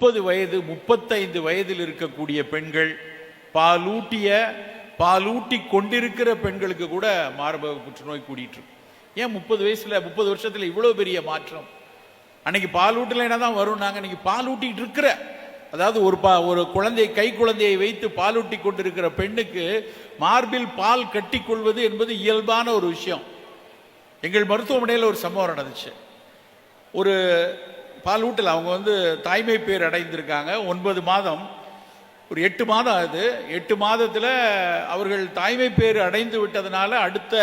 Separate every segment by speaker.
Speaker 1: 30 வயது 35 வயதில் இருக்கக்கூடிய பெண்கள், பாலூட்டி கொண்டிருக்கிற பெண்களுக்கு கூட மார்பக புற்றுநோய் கூடிட்டு இருக்கு. ஏன் 30 வருஷத்துல இவ்வளவு பெரிய மாற்றம்? அன்னைக்கு பாலூட்டல என்னதான் வரும். நாங்க இன்னைக்கு பாலூட்டிட்டு இருக்கிற, அதாவது ஒரு குழந்தை, கை குழந்தையை வைத்து பாலூட்டி கொண்டிருக்கிற பெண்ணுக்கு மார்பில் பால் கட்டி கொள்வது என்பது இயல்பான ஒரு விஷயம். எங்கள் மருத்துவமனையில் ஒரு சம்பவம் நடந்துச்சு. ஒரு பாலூட்டல், அவங்க தாய்மை பேர் அடைந்திருக்காங்க. 9 மாதம், ஒரு 8 மாதம் ஆகுது. 8 மாதத்தில் அவர்கள் தாய்மை பேர் அடைந்து விட்டதுனால அடுத்த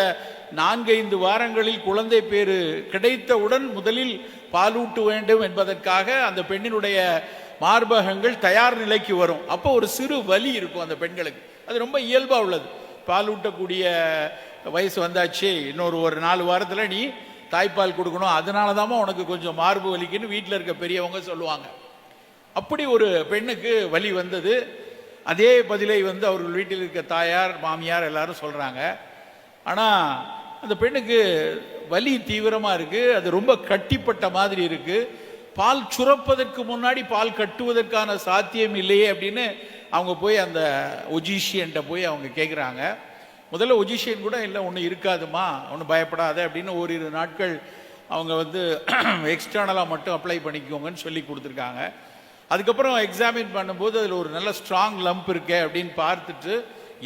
Speaker 1: 4-5 வாரங்களில் குழந்தை பேரு கிடைத்தவுடன் முதலில் பாலூட்ட வேண்டும் என்பதற்காக அந்த பெண்ணினுடைய மார்பகங்கள் தயார் நிலைக்கு வரும். அப்போ ஒரு சிறு வலி இருக்கும் அந்த பெண்களுக்கு. அது ரொம்ப இயல்பாக உள்ளது. பாலூட்டக்கூடிய வயசு வந்தாச்சு, இன்னொரு 4 வாரத்தில் நீ தாய்ப்பால் கொடுக்கணும், அதனால தான் உனக்கு கொஞ்சம் மார்பு வலிக்குன்னு வீட்டில் இருக்க பெரியவங்க சொல்லுவாங்க. அப்படி ஒரு பெண்ணுக்கு வலி வந்தது. அதே பதிலை அவர்கள் வீட்டில் இருக்க தாயார், மாமியார் எல்லாரும் சொல்கிறாங்க. ஆனால் அந்த பெண்ணுக்கு வலி தீவிரமாக இருக்குது, அது ரொம்ப கட்டிப்பட்ட மாதிரி இருக்குது. பால் சுரப்பதற்கு முன்னாடி பால் கட்டுவதற்கான சாத்தியம் இல்லையே அப்படின்னு அவங்க போய் அந்த ஒஜிஷியன்ட்ட போய் அவங்க கேட்குறாங்க. முதல்ல ஒஜிஷியன் கூட இல்லை, ஒன்றும் இருக்காதுமா, ஒன்றும் பயப்படாத அப்படின்னு ஓரிரு நாட்கள் அவங்க எக்ஸ்டர்னலாக மட்டும் அப்ளை பண்ணிக்கோங்கன்னு சொல்லி கொடுத்துருக்காங்க. அதுக்கப்புறம் எக்ஸாமின் பண்ணும்போது அதில் ஒரு நல்ல ஸ்ட்ராங் லம்ப் இருக்கே அப்படின்னு பார்த்துட்டு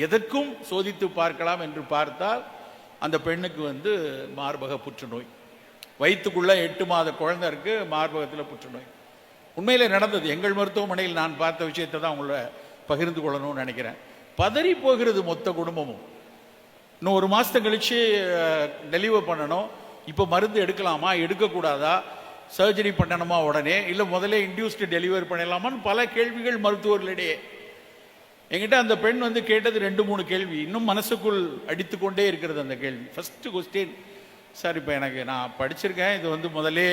Speaker 1: எதற்கும் சோதித்து பார்க்கலாம் என்று பார்த்தால் அந்த பெண்ணுக்கு மார்பக புற்றுநோய். வயிற்றுக்குள்ள 8 மாத குழந்தை இருக்கு, மார்பகத்தில் புற்றுநோய். உண்மையிலே நடந்தது. எங்கள் மருத்துவமனையில் நான் பார்த்த விஷயத்தை தான் உங்களை பகிர்ந்து கொள்ளணும்னு நினைக்கிறேன். பதறி போகிறது மொத்த குடும்பமும். இன்னும் 1 மாதத்தை கழிச்சு டெலிவர் பண்ணணும். இப்போ மருந்து எடுக்கலாமா, எடுக்கக்கூடாதா, சர்ஜரி பண்ணணுமா உடனே, இல்லை முதல்ல இன்டியூஸ்டு டெலிவரி பண்ணலாமான்னு பல கேள்விகள் மருத்துவர்களிடையே. என்கிட்ட அந்த பெண் கேட்டது 2-3 கேள்வி இன்னும் மனசுக்குள் அடித்து கொண்டே இருக்கிறது. அந்த கேள்வி, ஃபர்ஸ்ட் கொஸ்டின், சார் இப்போ நான் படிச்சிருக்கேன், இது முதலே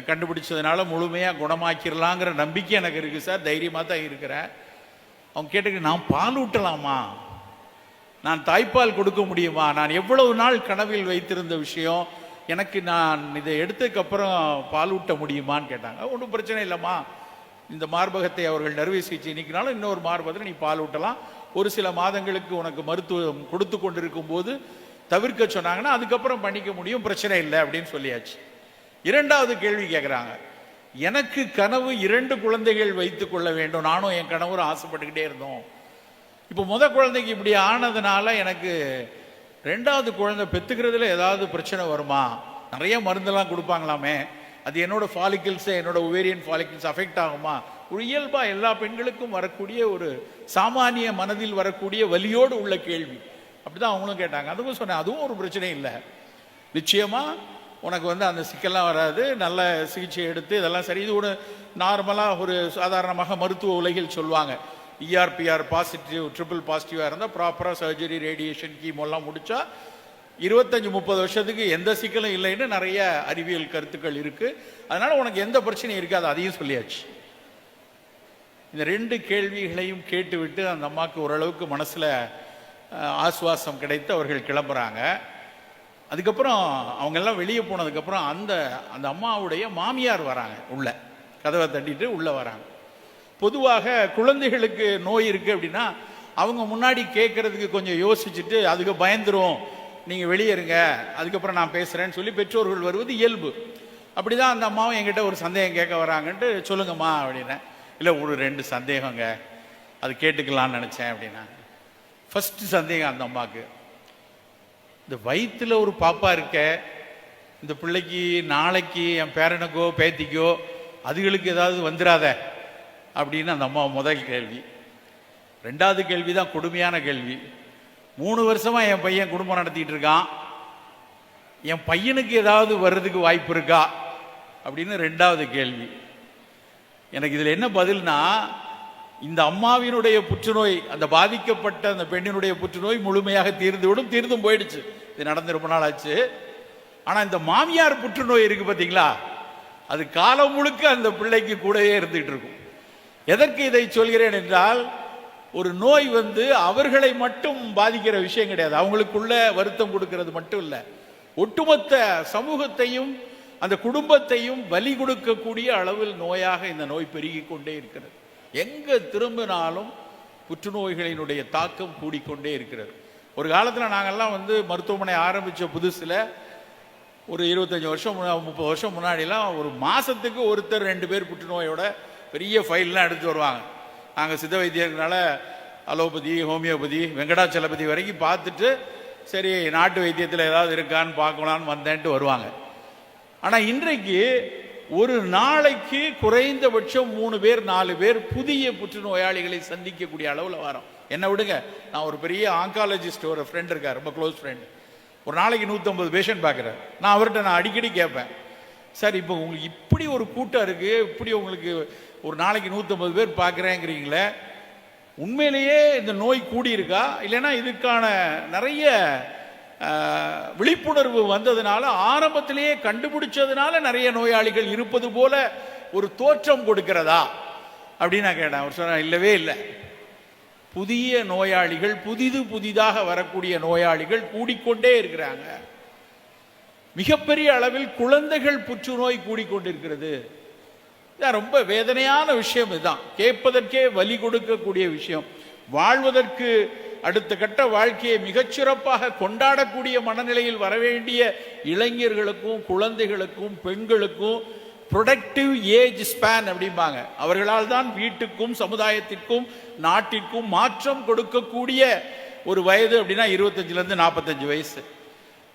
Speaker 1: கண்டுபிடிச்சதுனால முழுமையாக குணமாக்கிடலாங்கிற நம்பிக்கை எனக்கு இருக்குது சார், தைரியமாக தான் இருக்கிறேன். அவங்க கேட்டது, நான் பால் ஊட்டலாமா, நான் தாய்ப்பால் கொடுக்க முடியுமா, நான் எவ்வளவு நாள் கனவில் வைத்திருந்த விஷயம், எனக்கு நான் இதை எடுத்ததுக்கப்புறம் பால் ஊட்ட முடியுமான்னு கேட்டாங்க. ஒன்றும் பிரச்சனை இல்லைம்மா, இந்த மார்பகத்தை அவர்கள் நறுவை சிகிச்சை நீக்கினாலும் இன்னொரு மார்பகத்தில் நீ பால் ஊட்டலாம், ஒரு சில மாதங்களுக்கு உனக்கு மருத்துவம் கொடுத்து கொண்டிருக்கும் போது தவிர்க்க சொன்னாங்கன்னா அதுக்கப்புறம் பண்ணிக்க முடியும், பிரச்சனை இல்லை அப்படின்னு சொல்லியாச்சு. 2வது கேள்வி கேட்குறாங்க, எனக்கு கனவு 2 குழந்தைகள் வைத்துக் கொள்ள வேண்டும், நானும் என் கணவரும் ஆசைப்பட்டுக்கிட்டே இருந்தோம். இப்போ குழந்தைக்கு இப்படி ஆனதுனால எனக்கு 2வது குழந்தை பெற்றுக்கிறதுல ஏதாவது பிரச்சனை வருமா, நிறைய மருந்தெல்லாம் கொடுப்பாங்களாமே, அது என்னோட ஃபாலிக்கிள்ஸை, என்னோட ஒவேரியன் ஃபாலிக்கிள்ஸ் அஃபெக்ட் ஆகுமா? ஒரு இயல்பாக எல்லா பெண்களுக்கும் வரக்கூடிய ஒரு சாமானிய மனதில் வரக்கூடிய வலியோடு உள்ள கேள்வி. அப்படிதான் அவங்களும் கேட்டாங்க. அதுவும் சொன்னேன், அதுவும் ஒரு பிரச்சனை இல்லை, நிச்சயமாக உனக்கு அந்த சிக்கல்லாம் வராது, நல்ல சிகிச்சை எடுத்து இதெல்லாம் சரி. இது ஒரு நார்மலாக ஒரு சாதாரணமாக மருத்துவ உலகில் சொல்லுவாங்க, ER-PR பாசிட்டிவ், ட்ரிபிள் பாசிட்டிவாக இருந்தால் ப்ராப்பராக சர்ஜரி, ரேடியேஷன், கீமோலாம் முடித்தா 25-30 வருஷத்துக்கு எந்த சிக்கலும் இல்லைன்னு நிறைய அறிவியல் கருத்துக்கள் இருக்குது. அதனால் உனக்கு எந்த பிரச்சனையும் இருக்காது, அதையும் சொல்லியாச்சு. இந்த 2 கேள்விகளையும் கேட்டுவிட்டு அந்த அம்மாவுக்கு ஓரளவுக்கு மனசில் ஆசுவாசம் கிடைத்து அவர்கள் கிளம்புறாங்க. அதுக்கப்புறம் அவங்கெல்லாம் வெளியே போனதுக்கப்புறம் அந்த அம்மாவுடைய மாமியார் வராங்க, உள்ள கதவை தட்டிட்டு உள்ளே வராங்க. பொதுவாக குழந்தைகளுக்கு நோய் இருக்குது அப்படின்னா அவங்க முன்னாடி கேட்கறதுக்கு கொஞ்சம் யோசிச்சுட்டு அதுக்கு பயந்துரும், நீங்கள் வெளியேறுங்க அதுக்கப்புறம் நான் பேசுகிறேன்னு சொல்லி பெற்றோர்கள் வருவது இயல்பு. அப்படி தான் அந்த அம்மாவும் என்கிட்ட ஒரு சந்தேகம் கேட்க வராங்கன்ட்டு, சொல்லுங்கம்மா அப்படின்னேன். இல்லை ஒரு 2 சந்தேகங்க, அது கேட்டுக்கலான்னு நினச்சேன் அப்படின்னா. ஃபஸ்ட்டு சந்தேகம் அந்த அம்மாவுக்கு, இந்த வயிற்றில் ஒரு பாப்பா இருக்க, இந்த பிள்ளைக்கு நாளைக்கு என் பேரனுக்கோ பேத்திக்கோ அதுகளுக்கு ஏதாவது வந்துடாத அப்படின்னு அந்த அம்மா முதல் கேள்வி. 2வது கேள்வி தான் கொடுமையான கேள்வி. 3 வருஷமாக என் பையன் குடும்பம் நடத்திட்டு இருக்கான், என் பையனுக்கு ஏதாவது வர்றதுக்கு வாய்ப்பு இருக்கா அப்படின்னு 2வது கேள்வி. எனக்கு இதில் என்ன பதில்னா, இந்த அம்மாவினுடைய புற்றுநோய், அந்த பாதிக்கப்பட்ட அந்த பெண்ணினுடைய புற்றுநோய் முழுமையாக தீர்ந்துவிடும், தீர்ந்தும் போயிடுச்சு, இது நடந்து ரொம்ப நாள் ஆச்சு. ஆனால் இந்த மாமியார் புற்றுநோய் இருக்கு பார்த்தீங்களா, அது காலம் முழுக்க அந்த பிள்ளைக்கு கூடவே இருந்துகிட்டு இருக்கும். எதற்கு இதை சொல்கிறேன் என்றால், ஒரு நோய் அவர்களை மட்டும் பாதிக்கிற விஷயம் கிடையாது, அவங்களுக்குள்ள வருத்தம் கொடுக்கிறது மட்டும் இல்லை, ஒட்டுமொத்த சமூகத்தையும் அந்த குடும்பத்தையும் வலி கொடுக்கக்கூடிய அளவில் நோயாக இந்த நோய் பெருகி கொண்டே இருக்கிறது. எங்க திரும்பினாலும் புற்றுநோய்களினுடைய தாக்கம் கூடிக்கொண்டே இருக்கிறது. ஒரு காலத்தில் நாங்கள்லாம் மருத்துவமனை ஆரம்பித்த புதுசில் ஒரு 25 வருஷம் 30 வருஷம் முன்னாடிலாம் ஒரு மாதத்துக்கு ஒருத்தர் 2 பேர் புற்றுநோயோட பெரிய ஃபைல்லாம் எடுத்து வருவாங்க. நாங்கள் சித்த வைத்தியர்களால அலோபதி, ஹோமியோபதி, வெங்கடாச்சலபதி வரைக்கும் பார்த்துட்டு சரி நாட்டு வைத்தியத்தில் ஏதாவது இருக்கான்னு பார்க்கலான்னு வந்தேன்ட்டு வருவாங்க. ஆனால் இன்றைக்கு ஒரு நாளைக்கு குறைந்தபட்சம் 3 பேர் 4 பேர் புதிய புற்றுநோயாளிகளை சந்திக்கக்கூடிய அளவில் வரோம். என்ன விடுங்க, நான் ஒரு பெரிய ஆங்காலஜிஸ்ட், ஒரு ஃப்ரெண்ட் இருக்கார், ரொம்ப க்ளோஸ் ஃப்ரெண்ட், ஒரு நாளைக்கு 150 பேஷண்ட் பார்க்குறாரு. நான் அவர்கிட்ட அடிக்கடி கேட்பேன், சார் இப்போ உங்களுக்கு இப்படி ஒரு கூட்டம் இருக்குது, இப்படி உங்களுக்கு ஒரு நாளைக்கு 150 பேர் பார்க்குறேங்கிறீங்களே, உண்மையிலேயே இந்த நோய் கூடியிருக்கா, இல்லைன்னா இதுக்கான நிறைய விழிப்புணர்வு வந்ததுனால ஆரம்பத்திலேயே கண்டுபிடிச்சதுனால நிறைய நோயாளிகள் இருப்பது போல ஒரு தோற்றம் கொடுக்கிறதா அப்படின்னு நான் கேட்டேன். அவர் சொன்னார், இல்லவே இல்லை, புதிய நோயாளிகள், புதிதாக வரக்கூடிய நோயாளிகள் கூடிக்கொண்டே இருக்கிறாங்க. மிகப்பெரிய அளவில் குழந்தைகள் புற்றுநோய் கூடிக்கொண்டிருக்கிறது. ரொம்ப வேதனையான விஷயம். இதுதான் கேட்பதற்கே வலி கொடுக்கக்கூடிய விஷயம். வாழ்வதற்கு, அடுத்த கட்ட வாழ்க்கையை மிகச்சிறப்பாக கொண்டாடக்கூடிய மனநிலையில் வரவேண்டிய இளைஞர்களுக்கும் குழந்தைகளுக்கும் பெண்களுக்கும் ப்ரொடக்டிவ் ஏஜ் ஸ்பேன் அப்படிம்பாங்க, அவர்களால் தான் வீட்டுக்கும் சமுதாயத்திற்கும் நாட்டிற்கும் மாற்றம் கொடுக்கக்கூடிய ஒரு வயது அப்படின்னா 25லேருந்து 45 வயசு.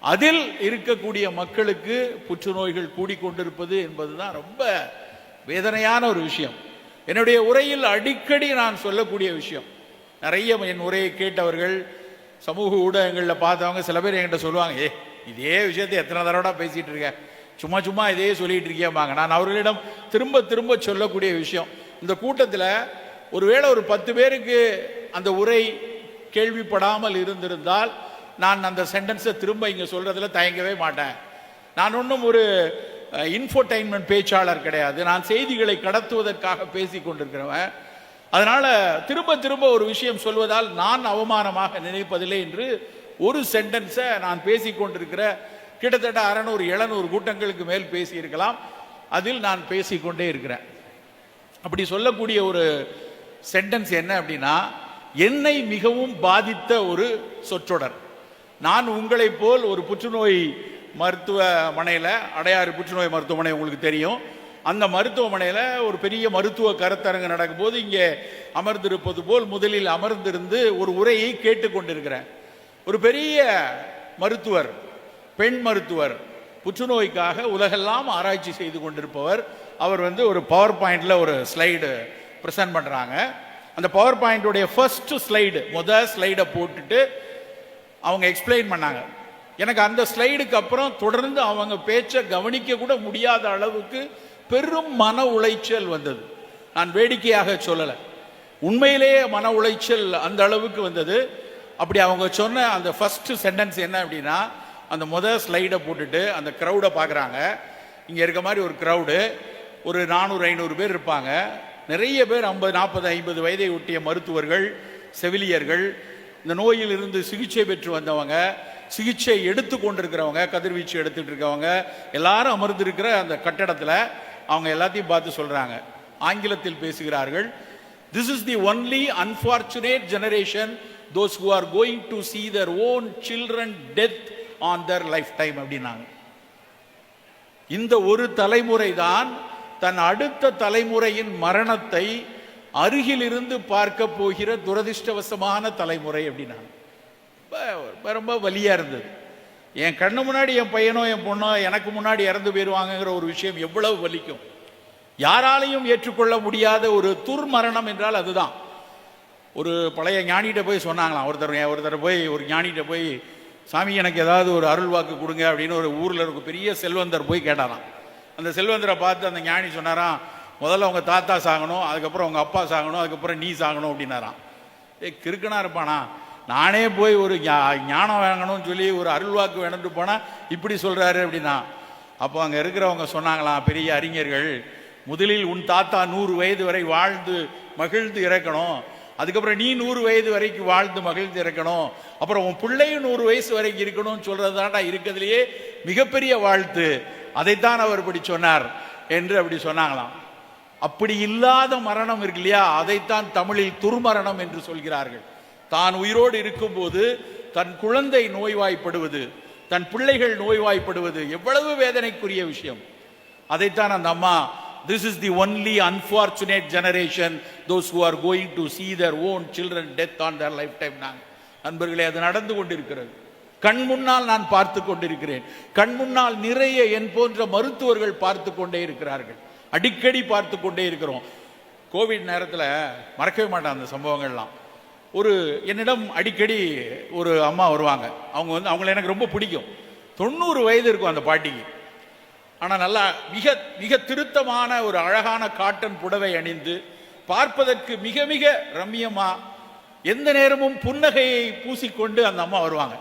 Speaker 1: அதில் இருக்கக்கூடிய மக்களுக்கு புற்றுநோய்கள் கூடிக்கொண்டிருப்பது என்பதுதான் ரொம்ப வேதனையான ஒரு விஷயம். என்னுடைய உரையில் அடிக்கடி நான் சொல்லக்கூடிய விஷயம், நிறைய என் உரையை கேட்டவர்கள், சமூக ஊடகங்களில் பார்த்தவங்க சில பேர் என்கிட்ட சொல்லுவாங்க, இதே விஷயத்தை எத்தனை தடவை பேசிகிட்டு இருக்கேன், சும்மா இதே சொல்லிட்டு இருக்கேம்பாங்க. நான் அவர்களிடம் திரும்ப சொல்லக்கூடிய விஷயம், இந்த கூட்டத்தில் ஒருவேளை ஒரு 10 பேருக்கு அந்த உரை கேள்விப்படாமல் இருந்திருந்தால் நான் அந்த சென்டென்ஸை திரும்ப இங்கே சொல்றதுல தயங்கவே மாட்டேன். நான் ஒன்றும் ஒரு இன்ஃபோடைன்மெண்ட் பேச்சாளர் கிடையாது, நான் செய்திகளை கடத்துவதற்காக பேசி கொண்டிருக்கிறவன். அதனால திரும்ப ஒரு விஷயம் சொல்வதால் நான் அவமானமாக நினைப்பதில்லை என்று ஒரு சென்டென்ஸை நான் பேசிக்கொண்டிருக்கிற கிட்டத்தட்ட 600-700 கூட்டங்களுக்கு மேல் பேசியிருக்கலாம், அதில் நான் பேசிக்கொண்டே இருக்கிறேன். அப்படி சொல்லக்கூடிய ஒரு சென்டென்ஸ் என்ன அப்படின்னா, என்னை மிகவும் பாதித்த ஒரு சொற்றொடர். நான் உங்களை போல் ஒரு புற்றுநோய் மருத்துவமனையில், அடையாறு புற்றுநோய் மருத்துவமனை உங்களுக்கு தெரியும், அந்த மருத்துவமனையில் ஒரு பெரிய மருத்துவ கருத்தரங்கு நடக்கும்போது இங்கே அமர்ந்திருப்பது போல் முதலில் அமர்ந்திருந்து ஒரு உரையை கேட்டுக்கொண்டிருக்கிறேன். ஒரு பெரிய மருத்துவர், பெண் மருத்துவர், புற்றுநோய்க்காக உலகெல்லாம் ஆராய்ச்சி செய்து கொண்டிருப்பவர். அவர் ஒரு பவர் பாயிண்டில் ஒரு ஸ்லைடு ப்ரெசென்ட் பண்ணுறாங்க. அந்த பவர் பாயிண்டுடைய ஃபர்ஸ்ட் ஸ்லைடு, முதல் ஸ்லைடை போட்டுட்டு அவங்க எக்ஸ்பிளைன் பண்ணாங்க. எனக்கு அந்த ஸ்லைடுக்கு அப்புறம் தொடர்ந்து அவங்க பேச்சை கவனிக்க கூட முடியாத அளவுக்கு பெரும் மன உளைச்சல் வந்தது. நான் வேடிக்கையாக சொல்லலை, உண்மையிலேயே மன உளைச்சல் அந்த அளவுக்கு வந்தது. அப்படி அவங்க சொன்ன அந்த ஃபர்ஸ்ட் சென்டென்ஸ் என்ன அப்படின்னா, அந்த முதல் ஸ்லைடை போட்டுட்டு அந்த க்ரௌடை பார்க்குறாங்க. இங்கே இருக்க மாதிரி ஒரு க்ரௌடு, ஒரு 400-500 பேர் இருப்பாங்க. நிறைய பேர் 50, 40, 50 வயதை ஒட்டிய மருத்துவர்கள், செவிலியர்கள், இந்த நோயில் இருந்து சிகிச்சை பெற்று வந்தவங்க, சிகிச்சை எடுத்து கொண்டிருக்கிறவங்க, கதிர்வீச்சு எடுத்துட்டு இருக்கவங்க எல்லாரும் அமர்ந்திருக்கிற அந்த கட்டடத்தில் அவங்க எல்லாத்தையும் பார்த்து சொல்றாங்க, ஆங்கிலத்தில் பேசுகிறார்கள். This is the only unfortunate generation, those who are going to see their own children death on their lifetime அப்படின்னாங்க. இந்த ஒரு தலைமுறை தான் தன் அடுத்த தலைமுறையின் மரணத்தை அருகிலிருந்து பார்க்க போகிற துரதிர்ஷ்டவசமான தலைமுறை அப்படின்னாங்க. ரொம்ப வலியா இருந்தது. என் கண்ணு முன்னாடி என் பையனோ என் பொண்ணோ எனக்கு முன்னாடி இறந்து போயிடுவாங்கிற ஒரு விஷயம் எவ்வளவு வலிக்கும். யாராலையும் ஏற்றுக்கொள்ள முடியாத ஒரு துர்மரணம் என்றால் அதுதான். ஒரு பழைய ஞானிகிட்ட போய் சொன்னாங்களாம், ஒருத்தர் போய் ஒரு ஞானிகிட்ட போய், சாமி எனக்கு ஏதாவது ஒரு அருள் வாக்கு கொடுங்க அப்படின்னு ஒரு ஊரில் இருக்க பெரிய செல்வந்தர் போய் கேட்டாராம். அந்த செல்வந்தரை பார்த்து அந்த ஞானி சொன்னாராம், முதல்ல உங்கள் தாத்தா சாகணும், அதுக்கப்புறம் உங்கள் அப்பா சாகணும், அதுக்கப்புறம் நீ சாகணும் அப்படின்னாராம். கிறுக்கனா இருப்பானா, நானே போய் ஒரு ஞானம் வாங்கணும்னு சொல்லி ஒரு அருள்வாக்கு வேணும்னு போனால் இப்படி சொல்கிறாரு அப்படின்னா. அப்போ அங்கே இருக்கிறவங்க சொன்னாங்களாம், பெரிய அறிஞர்கள், முதலில் உன் தாத்தா 100 வயது வரை வாழ்ந்து மகிழ்ந்து இறக்கணும், அதுக்கப்புறம் நீ 100 வயது வரைக்கும் வாழ்ந்து மகிழ்ந்து இறக்கணும், அப்புறம் உன் பிள்ளையும் 100 வயசு வரைக்கும் இருக்கணும்னு சொல்கிறது தான்டா இருக்கிறதுலையே மிகப்பெரிய வாழ்த்து. அதைத்தான் அவர் இப்படி சொன்னார் என்று அப்படி சொன்னாங்களாம். அப்படி இல்லாத மரணம் இருக்கு இல்லையா, அதைத்தான் தமிழில் துர்மரணம் என்று சொல்கிறார்கள். தான் உயிரோடு இருக்கும்போது தன் குழந்தை நோய்வாய்ப்படுவது, தன் பிள்ளைகள் நோய்வாய்ப்படுவது எவ்வளவு வேதனைக்குரிய விஷயம். அதைத்தான் அந்த அம்மா, this is the only unfortunate generation, those who are going to see their own children death on their lifetime. நண்பர்களே, அது நடந்து கொண்டிருக்கிறது. கண் முன்னால் நான் பார்த்து கொண்டிருக்கிறேன். கண் முன்னால் நிறைய என் போன்ற மருத்துவர்கள் பார்த்து கொண்டே இருக்கிறார்கள். அடிக்கடி பார்த்து கொண்டே இருக்கிறோம். கோவிட் நேரத்தில் மறக்கவே மாட்டேன் அந்த சம்பவங்கள்லாம். என்னிடம் அடிக்கடி ஒரு அம்மா வருவாங்க. அவங்கள எனக்கு ரொம்ப பிடிக்கும். 90 வயது இருக்கும் அந்த பாட்டிக்கு. ஆனால் நல்லா மிக மிக திருத்தமான ஒரு அழகான காட்டன் புடவை அணிந்து, பார்ப்பதற்கு மிக மிக ரம்மியமா, எந்த நேரமும் புன்னகையை பூசிக்கொண்டு அந்த அம்மா வருவாங்க.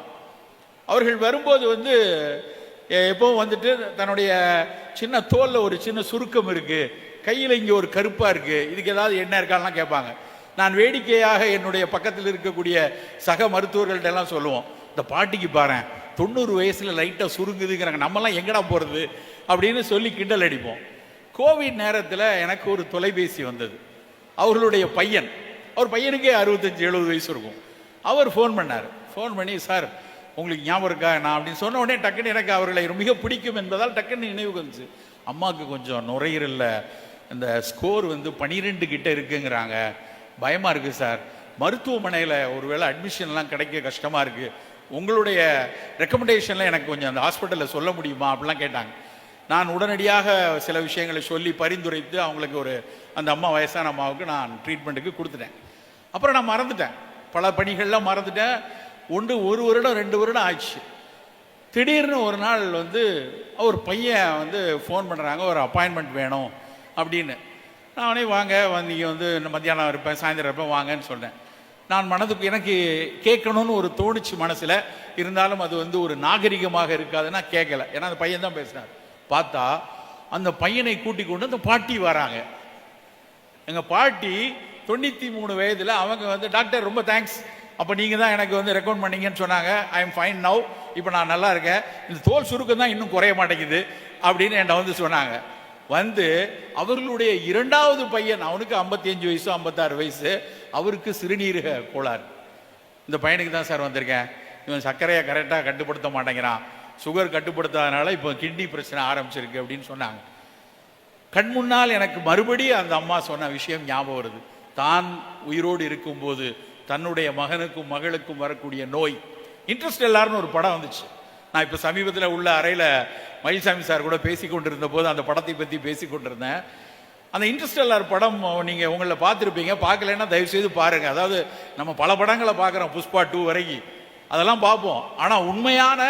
Speaker 1: அவர்கள் வரும்போது எப்பவும் தன்னுடைய சின்ன தோல்ல ஒரு சின்ன சுருக்கம் இருக்கு, கையில் இங்கே ஒரு கருப்பா இருக்கு, இதுக்கு ஏதாவது என்ன இருக்காலாம் கேட்பாங்க. நான் வேடிக்கையாக என்னுடைய பக்கத்தில் இருக்கக்கூடிய சக மருத்துவர்கள்ட்ட எல்லாம் சொல்லுவோம், இந்த பாட்டிக்கு பாரு 90 வயசுல லைட்டா சுருங்குதுங்கிறாங்க, நம்மலாம் எங்கடா போறது அப்படின்னு சொல்லி கிண்டல் அடிப்போம். கோவிட் நேரத்தில் எனக்கு ஒரு தொலைபேசி வந்தது. அவர்களுடைய பையன், அவர் பையனுக்கே 65-70 வயசு இருக்கும். அவர் ஃபோன் பண்ணார். ஃபோன் பண்ணி, சார் உங்களுக்கு ஞாபகம் இருக்கா நான் அப்படின்னு சொன்ன உடனே டக்குன்னு எனக்கு அவர்களை மிக பிடிக்கும் என்பதால் டக்குன்னு நினைவு வந்துச்சு. அம்மாவுக்கு கொஞ்சம் நுரையீரல்ல இந்த ஸ்கோர் 12 கிட்ட இருக்குங்கிறாங்க, பயமா இருக்கு சார், மருத்துவமனையில் ஒருவேளை அட்மிஷன்லாம் கிடைக்க கஷ்டமா இருக்கு, உங்களுடைய ரெக்கமெண்டேஷன்ல எனக்கு கொஞ்சம் அந்த ஹாஸ்பிட்டலில் சொல்ல முடியுமா அப்படிலாம் கேட்டாங்க. நான் உடனடியாக சில விஷயங்களை சொல்லி பரிந்துரைத்து அவங்களுக்கு அந்த அம்மா, வயசான அம்மாவுக்கு நான் ட்ரீட்மெண்ட்டுக்கு கொடுத்துட்டேன். அப்புறம் நான் மறந்துட்டேன், பல பணிகள்லாம் மறந்துட்டேன். 1 வருடம் 2 வருடம் ஆச்சு. திடீர்னு ஒரு நாள் அவர் பையன் ஃபோன் பண்ணுறாங்க, ஒரு அப்பாயின்மெண்ட் வேணும் அப்படின்னு. நானே வாங்க நீங்கள் மத்தியானம் இருப்பேன், சாயந்தரம் இருப்பேன், வாங்கன்னு சொன்னேன். நான் மனதுக்கு எனக்கு கேட்கணும்னு ஒரு தோணுச்சு மனசில். இருந்தாலும் அது ஒரு நாகரிகமாக இருக்காதுன்னா கேட்கல. ஏன்னா அந்த பையன் தான் பேசினார். பார்த்தா அந்த பையனை கூட்டி கொண்டு அந்த பாட்டி வராங்க. எங்கள் பாட்டி 93 வயதில் அவங்க டாக்டர் ரொம்ப தேங்க்ஸ், அப்போ நீங்கள் தான் எனக்கு ரெக்கமெண்ட் பண்ணீங்கன்னு சொன்னாங்க, ஐ எம் ஃபைன் நவ், இப்போ நான் நல்லா இருக்கேன், இந்த தோல் சுருக்கம் தான் இன்னும் குறைய மாட்டேங்குது அப்படின்னு என்கிட்ட சொன்னாங்க. அவர்களுடைய 2வது பையன், அவனுக்கு 55 வயசு 56 வயசு, அவருக்கு சிறுநீரக கோளாறு. இந்த பையனுக்கு தான் சார் வந்திருக்கேன், இவன் சர்க்கரையை கரெக்டாக கட்டுப்படுத்த மாட்டேங்கிறான், சுகர் கட்டுப்படுத்தாதனால இப்போ கிட்னி பிரச்சனை ஆரம்பிச்சிருக்கு அப்படின்னு சொன்னாங்க. கண் முன்னால் எனக்கு மறுபடியும் அந்த அம்மா சொன்ன விஷயம் ஞாபகம் வருது. தான் உயிரோடு இருக்கும்போது தன்னுடைய மகனுக்கும் மகளுக்கும் வரக்கூடிய நோய். இன்ட்ரெஸ்டெல்லார்னு ஒரு படம் வந்துச்சு. நான் இப்போ சமீபத்தில் உள்ள அறையில் மயில்சாமி சார் கூட பேசி கொண்டிருந்த போது அந்த படத்தை பற்றி பேசி கொண்டிருந்தேன். அந்த இன்ட்ரெஸ்டெல்லார் படம் நீங்கள் உங்களில் பார்த்துருப்பீங்க, பார்க்கலன்னா தயவுசெய்து பாருங்கள். அதாவது நம்ம பல படங்களை பார்க்குறோம், புஷ்பா 2 வரைக்கும் அதெல்லாம் பார்ப்போம். ஆனால் உண்மையான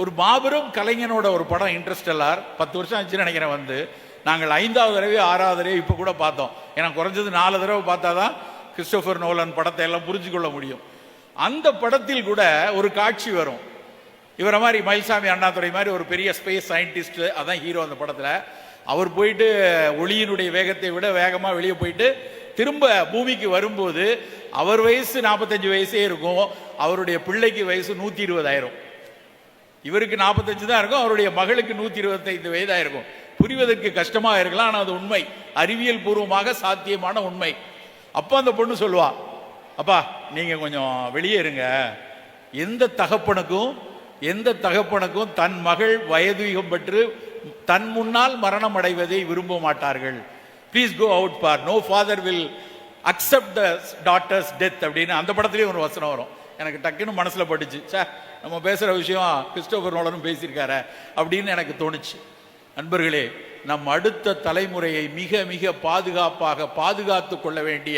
Speaker 1: ஒரு மாபெரும் கலைஞனோட ஒரு படம் இன்ட்ரெஸ்டெல்லார். 10 வருஷம் ஆச்சுன்னு நினைக்கிறேன். நாங்கள் 5வது தடவை 6வது தடவை இப்போ கூட பார்த்தோம். ஏன்னா குறைஞ்சது 4 தடவை பார்த்தா தான் கிறிஸ்டோபர் நோலன் படத்தை எல்லாம் புரிஞ்சு கொள்ள முடியும். அந்த படத்தில் கூட ஒரு காட்சி வரும். இவரை மாதிரி மயில்சாமி அண்ணாதுரை மாதிரி ஒரு பெரிய ஸ்பேஸ் சயின்டிஸ்ட், அதான் ஹீரோ அந்த படத்தில். அவர் போயிட்டு ஒளியினுடைய வேகத்தை விட வேகமாக வெளியே போயிட்டு திரும்ப பூமிக்கு வரும்போது அவர் வயசு 45 வயசே இருக்கும், அவருடைய பிள்ளைக்கு வயசு 120 இவருக்கு 45 தான் இருக்கும், அவருடைய மகளுக்கு 125 வயதாக இருக்கும். புரிவதற்கு கஷ்டமாக இருக்கலாம், ஆனால் அது உண்மை, அறிவியல் பூர்வமாக சாத்தியமான உண்மை. அப்போ அந்த பொண்ணு சொல்லுவா, அப்பா நீங்க கொஞ்சம் வெளியே இருங்க, எந்த தகப்பனுக்கும் தன் மகள் வயதுகம் பெற்று தன் முன்னால் மரணம் அடைவதை விரும்ப மாட்டார்கள். Please go out for no father will accept the daughter's death அப்படின்னு அந்த படத்துலேயே ஒரு வசனம் வரும். எனக்கு டக்குன்னு மனசில் பட்டுச்சு, சார் நம்ம பேசுகிற விஷயம் கிறிஸ்டோபர் நோலனும் பேசியிருக்காரு அப்படின்னு எனக்கு தோணுச்சு. நண்பர்களே, நம் அடுத்த தலைமுறையை மிக மிக பாதுகாப்பாக பாதுகாத்து கொள்ள வேண்டிய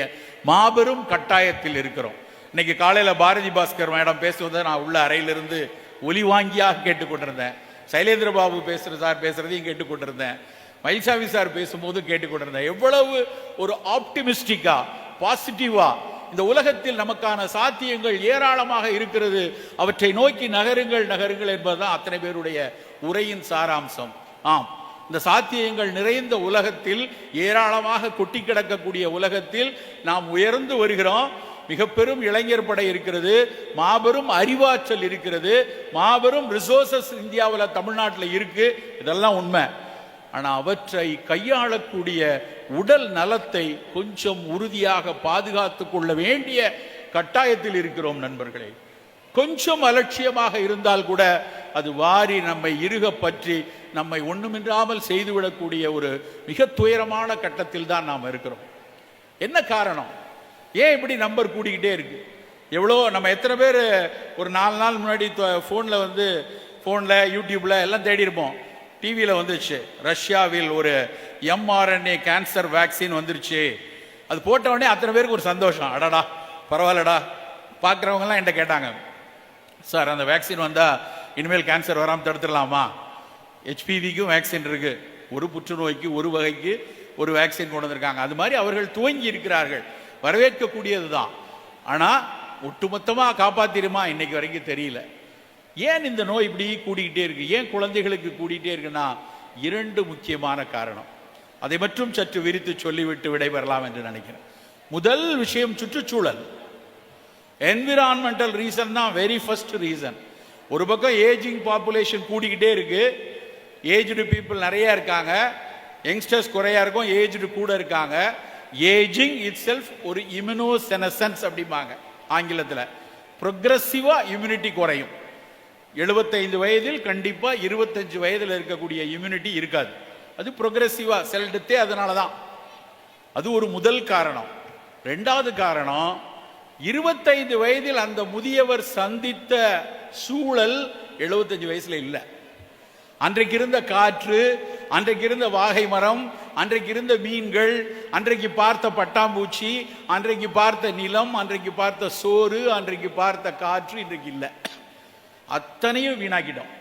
Speaker 1: மாபெரும் கட்டாயத்தில் இருக்கிறோம். இன்னைக்கு காலையில் பாரதி பாஸ்கர் மேடம் பேசுவதை நான் உள்ள அறையிலிருந்து ஒலி வாங்கியாக கேட்டுக்கொண்டிருந்தேன். சைலேந்திர பாபு பேசுறதையும் கேட்டுக்கொண்டிருந்தேன். மயில்சாமி சார் பேசும்போது கேட்டுக்கொண்டிருந்தேன். எவ்வளவு ஒரு ஆப்டிமிஸ்டிக்கா பாசிட்டிவா இந்த உலகத்தில் நமக்கான சாத்தியங்கள் ஏராளமாக இருக்கிறது, அவற்றை நோக்கி நகருங்கள் என்பதுதான் அத்தனை பேருடைய உரையின் சாராம்சம். ஆம், இந்த சாத்தியங்கள் நிறைந்த உலகத்தில், ஏராளமாக கொட்டி கிடக்கக்கூடிய உலகத்தில் நாம் உயர்ந்து வருகிறோம். மிக பெரும் இளைஞர் படை இருக்கிறது, மாபெரும் அறிவாற்றல் இருக்கிறது, மாபெரும் ரிசோர்சஸ் இந்தியாவில் தமிழ்நாட்டில் இருக்கு. இதெல்லாம் உண்மை. ஆனால் அவற்றை கையாளக்கூடிய உடல் நலத்தை கொஞ்சம் உறுதியாக பாதுகாத்து கொள்ள வேண்டிய கட்டாயத்தில் இருக்கிறோம் நண்பர்களே. கொஞ்சம் அலட்சியமாக இருந்தால் கூட அது வாரி நம்மை இறுக பற்றி நம்மை ஒண்ணுமின்றாமல் செய்துவிடக்கூடிய ஒரு மிக துயரமான கட்டத்தில் தான் நாம் இருக்கிறோம். என்ன காரணம்? ஏன் இப்படி நம்பர் கூடிக்கிட்டே இருக்கு? எவ்வளோ நம்ம எத்தனை பேர் ஒரு 4 நாள் முன்னாடி ஃபோனில் யூடியூப்பில் எல்லாம் தேடி இருப்போம். டிவியில் வந்துருச்சு, ரஷ்யாவில் ஒரு mRNA கேன்சர் வேக்சின் வந்துருச்சு. அது போட்ட உடனே அத்தனை பேருக்கு ஒரு சந்தோஷம். அடடா பரவாயில்லடா. பார்க்குறவங்கலாம் என்கிட்ட கேட்டாங்க, சார் அந்த வேக்சின் வந்தால் இனிமேல் கேன்சர் வராமல் தடுத்துடலாமா? HPVக்கும் வேக்சின் இருக்கு, ஒரு புற்றுநோய்க்கு ஒரு வகைக்கு ஒரு வேக்சின் கொண்டு வந்திருக்காங்க. அது மாதிரி அவர்கள் துவங்கி இருக்கிறார்கள், வரவேற்கக்கூடியது தான். ஆனால் ஒட்டுமொத்தமாக காப்பாற்றிடுமா இன்னைக்கு வரைக்கும் தெரியல. ஏன் இந்த நோய் இப்படி கூடிக்கிட்டே இருக்கு? ஏன் குழந்தைகளுக்கு கூடிக்கிட்டே இருக்குன்னா 2 முக்கியமான காரணம். அதை மட்டும் சற்று விரித்து சொல்லிவிட்டு விடைபெறலாம் என்று நினைக்கிறேன். முதல் விஷயம் சுற்றுச்சூழல், என்விரான்மெண்டல் ரீசன் தான் வெரி ஃபர்ஸ்ட் ரீசன். ஒரு பக்கம் ஏஜிங் பாப்புலேஷன் கூடிக்கிட்டே இருக்கு, ஏஜ்டு பீப்புள் நிறைய இருக்காங்க, யங்ஸ்டர்ஸ் குறையா இருக்கும், ஏஜ்டு கூட இருக்காங்க. ஏஜிங் இட் செல்ஃப் ஒரு இம்யூனோசெனசன்ஸ் அப்படிம்பாங்க ஆங்கிலத்தில். ப்ரொக்ரெசிவா இம்யூனிட்டி குறையும். 75 வயதில் கண்டிப்பா 25 வயதில் இருக்கக்கூடிய இம்யூனிட்டி இருக்காது. அது ப்ரொக்ரெசிவா செல் டெத்தே அதனால தான். அது ஒரு முதல் காரணம். 2வது காரணம், 25 வயதில் அந்த முதியவர் சந்தித்த சூழல் 75 வயசுல இல்லை. அன்றைக்கு இருந்த காற்று, அன்றைக்கு இருந்த வாகை மரம், அன்றைக்கு இருந்த மீன்கள், அன்றைக்கு பார்த்த பட்டாம்பூச்சி, அன்றைக்கு பார்த்த நிலம், அன்றைக்கு பார்த்த சோறு, அன்றைக்கு பார்த்த காற்று இன்றைக்கு இல்லை. அத்தனையும் வீணாக்கிட்டோம்.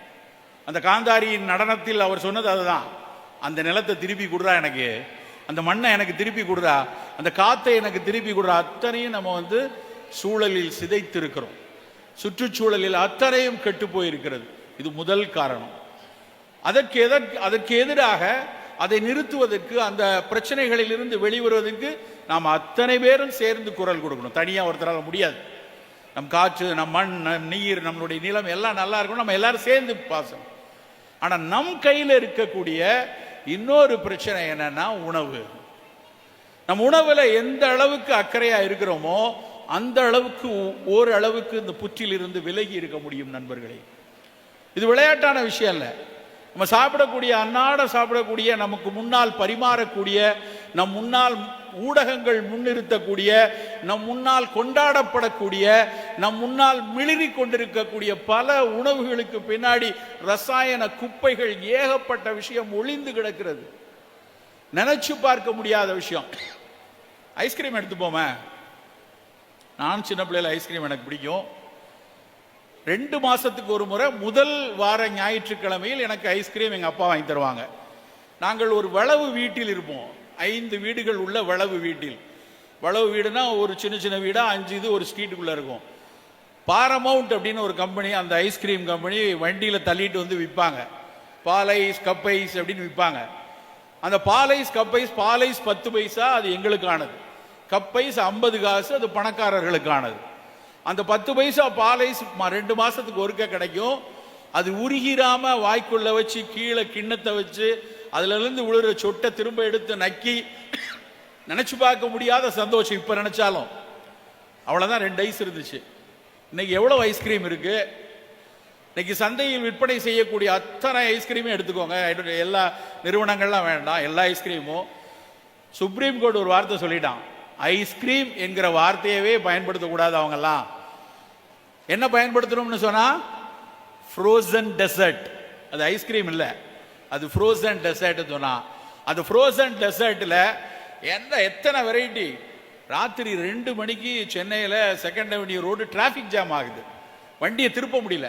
Speaker 1: அந்த காந்தாரியின் நடனத்தில் அவர் சொன்னது அதுதான். அந்த நிலத்தை திருப்பி கொடுறா எனக்கு, அந்த மண்ணை எனக்கு திருப்பி கொடுறா, அந்த காத்தை எனக்கு திருப்பி கொடுறா. அத்தனையும் நம்ம சூழலில் சிதைத்து இருக்கிறோம். சுற்றுச்சூழலில் அத்தனையும் கெட்டு போயிருக்கிறது. இது முதல் காரணம். அதற்கு எதிராக அதை நிறுத்துவதற்கு, அந்த பிரச்சனைகளில் இருந்து வெளிவருவதற்கு நாம் அத்தனை பேரும் சேர்ந்து குரல் கொடுக்கணும். தனியாக ஒருத்தரால் முடியாது. நம் காற்று, நம் மண், நம் நீர், நம்மளுடைய நிலம் எல்லாம் நல்லா இருக்கணும், நம்ம எல்லாரும் சேர்ந்து பாசம். ஆனால் நம் கையில் இருக்கக்கூடிய இன்னொரு பிரச்சனை என்னன்னா உணவு. நம் உணவுல எந்த அளவுக்கு அக்கறையா இருக்கிறோமோ அந்த அளவுக்கு ஓரளவுக்கு இந்த புற்றில் இருந்து விலகி இருக்க முடியும் நண்பர்களே. இது விளையாட்டான விஷயம் இல்லை. நம்ம சாப்பிடக்கூடிய, அன்னாட சாப்பிடக்கூடிய, நமக்கு முன்னால் பரிமாறக்கூடிய, நம் முன்னால் ஊடகங்கள் முன்னிறுத்தக்கூடிய, நம் முன்னால் கொண்டாடப்படக்கூடிய, நம் முன்னால் மிளிரி கொண்டிருக்கக்கூடிய பல உணவுகளுக்கு பின்னாடி ரசாயன குப்பைகள் ஏகப்பட்ட விஷயம் ஒளிந்து கிடக்கிறது. நினைச்சு பார்க்க முடியாத விஷயம். ஐஸ்கிரீம் எடுத்துப்போமே. நான் சின்ன பிள்ளைல ஐஸ்கிரீம் எனக்கு பிடிக்கும். 2 மாசத்துக்கு ஒரு முறை முதல் வார ஞாயிற்றுக்கிழமையில் எனக்கு ஐஸ்கிரீம் எங்க அப்பா வாங்கி தருவாங்க. நாங்கள் ஒரு வளவு வீட்டில் இருப்போம். 5 வீடுகள் உள்ள வளவு வீட்டில். வளவு வீடுனா ஒரு சின்ன சின்ன வீடா 5 இது ஒரு ஸ்ட்ரீட்டுக்குள்ள இருக்கும். பாரமவுண்ட் அப்படின்னு ஒரு கம்பெனி, அந்த ஐஸ்கிரீம் கம்பெனி வண்டியில தள்ளிட்டு விற்பாங்க. பாலைஸ், கப்பைஸ் அப்படின்னு விற்பாங்க. அந்த பாலைஸ், கப்பைஸ், பாலைஸ் 10 பைசா அது எங்களுக்கானது, கப்பைஸ் 50 காசு அது பணக்காரர்களுக்கானது. அந்த 10 பைசா பாலைஸ் 2 மாசத்துக்கு ஒருக்க கிடைக்கும். அது உருகிராம வாய்க்குள்ள வச்சு கீழே கிண்ணத்தை வச்சு அதுல இருந்து விழுற சொட்டை திரும்ப எடுத்து நக்கி நினைச்சு பார்க்க முடியாத சந்தோஷம். இப்ப நினைச்சாலும் அவ்வளவுதான். 2 ஐஸ் இருந்துச்சு. இன்னைக்கு எவ்வளவு ஐஸ்கிரீம் இருக்கு? இன்னைக்கு சந்தையில் விற்பனை செய்யக்கூடிய அத்தனை ஐஸ்கிரீமும் எடுத்துக்கோங்க. எல்லா நிறுவனங்கள்லாம் வேண்டாம், எல்லா ஐஸ்கிரீமும். சுப்ரீம் கோர்ட் ஒரு வார்த்தை சொல்லிட்டான், ஐஸ்கிரீம் என்கிற வார்த்தையவே பயன்படுத்தக்கூடாது. அவங்கெல்லாம் என்ன பயன்படுத்தணும்னு சொன்னா ஃப்ரோசன் டெசர்ட். அது ஐஸ்கிரீம் இல்லை, அது ஃப்ரோசன் டெசர்ட் சொன்னா. அது ஃப்ரோசன் டெசர்ட்ல எத்தனை வெரைட்டி. ராத்திரி 2 மணிக்கு சென்னையில் 2nd avenue road traffic jam ஆகுது, வண்டியை திருப்ப முடியல.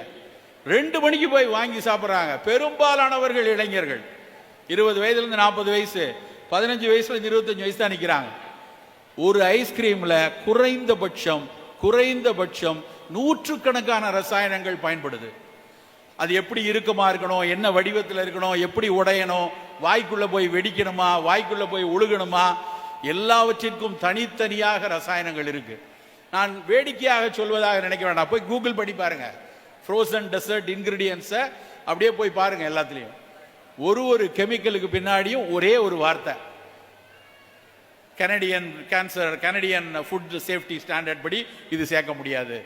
Speaker 1: 2 மணிக்கு போய் வாங்கி சாப்பிட்றாங்க. பெரும்பாலானவர்கள் இளைஞர்கள், 20 வயதுலேருந்து 40 வயசு, 15 வயசுல 25 வயசு தான் நிற்கிறாங்க. ஒரு ஐஸ்கிரீம்ல குறைந்தபட்சம் 100கணக்கான ரசாயனங்கள் பயன்படுது. அது எப்படி இருக்குமா இருக்கணும், என்ன வடிவத்தில் இருக்கணும், எப்படி உடையணும், வாய்க்குள்ள போய் வெடிக்கணுமா, வாய்க்குள்ள போய் ஒழுகணுமா, எல்லாவற்றிற்கும் தனித்தனியாக ரசாயனங்கள் இருக்கு. நான் வேடிக்கையாக சொல்வதாக நினைக்க வேண்டாம், போய் கூகுள் பண்ணி பாருங்க. ஃப்ரோசன் டெசர்ட் இன்கிரீடியன்ஸை அப்படியே போய் பாருங்க. எல்லாத்துலேயும் ஒரு கெமிக்கலுக்கு பின்னாடியும் ஒரே ஒரு வார்த்தை, கனடியன் ஃபுட் சேஃப்டி ஸ்டாண்டர்ட் படி இது சேர்க்க முடியாது,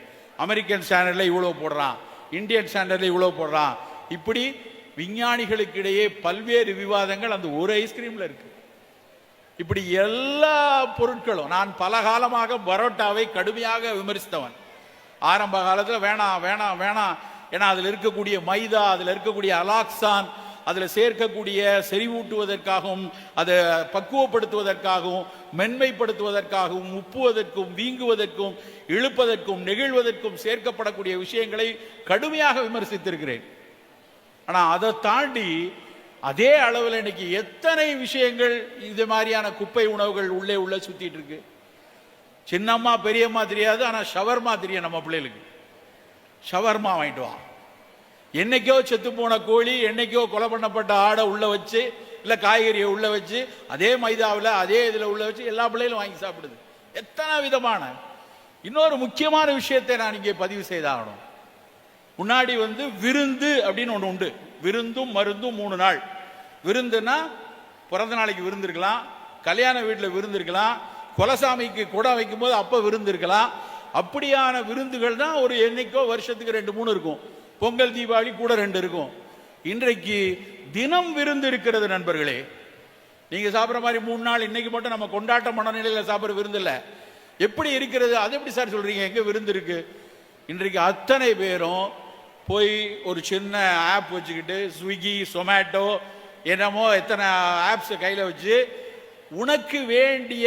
Speaker 1: அமெரிக்கன் ஸ்டாண்டர்டில் இவ்வளோ போடுறான், இந்தியன் ஸ்டாண்டர்டில் இவ்வளோ போடுறான். இப்படி விஞ்ஞானிகளுக்கு இடையே பல்வேறு விவாதங்கள் அந்த ஒரு ஐஸ்கிரீமில் இருக்கு. இப்படி எல்லா பொருட்களும், நான் பல காலமாக பரோட்டாவை கடுமையாக விமர்சித்தவன். ஆரம்ப காலத்தில் வேணாம் வேணாம் வேணாம், ஏன்னா அதில் இருக்கக்கூடிய மைதா, அதில் இருக்கக்கூடிய அலாக்சான், அதில் சேர்க்கக்கூடிய செறிவூட்டுவதற்காகவும் அதை பக்குவப்படுத்துவதற்காகவும் மென்மைப்படுத்துவதற்காகவும் உப்புவதற்கும் வீங்குவதற்கும் இழுப்பதற்கும் நெகிழ்வதற்கும் சேர்க்கப்படக்கூடிய விஷயங்களை கடுமையாக விமர்சித்திருக்கிறேன். ஆனால் அதை தாண்டி அதே அளவில் இன்னைக்கு எத்தனை விஷயங்கள் இது மாதிரியான குப்பை உணவுகள் உள்ளே சுத்திட்டு இருக்கு. சின்னம்மா பெரியம்மா தெரியாது, ஆனால் ஷவர்மா தெரியும் நம்ம பிள்ளைகளுக்கு. ஷவர்மா வாங்கிட்டு வா, என்னைக்கோ செத்து போன கோழி, என்னைக்கோ கொலை பண்ணப்பட்ட ஆடை உள்ள வச்சு, இல்லை காய்கறியை உள்ள வச்சு, அதே மைதாவில் அதே இதில் உள்ள வச்சு எல்லா பிள்ளைகளும் வாங்கி சாப்பிடுது. எத்தனை விதமான. இன்னொரு முக்கியமான விஷயத்தை நான் இங்கே பதிவு செய்தாகணும். முன்னாடி விருந்து அப்படின்னு ஒன்று உண்டு. விருந்தும் மருந்தும் 3 நாள். விருந்துன்னா பிறந்த நாளைக்கு விருந்து இருக்கலாம், கல்யாண வீட்டில் விருந்து இருக்கலாம், குலசாமிக்கு குடம் வைக்கும் போது அப்போ விருந்து இருக்கலாம். அப்படியான விருந்துகள் தான் ஒரு என்னைக்கோ வருஷத்துக்கு 2-3 இருக்கும். பொங்கல் தீபாவளி கூட 2 இருக்கும். இன்றைக்கு தினம் விருந்து இருக்கிறது நண்பர்களே. நீங்க சாப்பிட்ற மாதிரி 3 நாள் இன்னைக்கு மட்டும் நம்ம கொண்டாட்ட மனநிலையில் சாப்பிட்ற விருந்து இல்லை. எப்படி இருக்கிறது? அது எப்படி சார் சொல்றீங்க? எங்க விருந்து இருக்கு? இன்றைக்கு அத்தனை பேரும் போய் ஒரு சின்ன ஆப் வச்சுக்கிட்டு, ஸ்விக்கி சொமேட்டோ என்னமோ எத்தனை ஆப்ஸ் கையில் வச்சு, உனக்கு வேண்டிய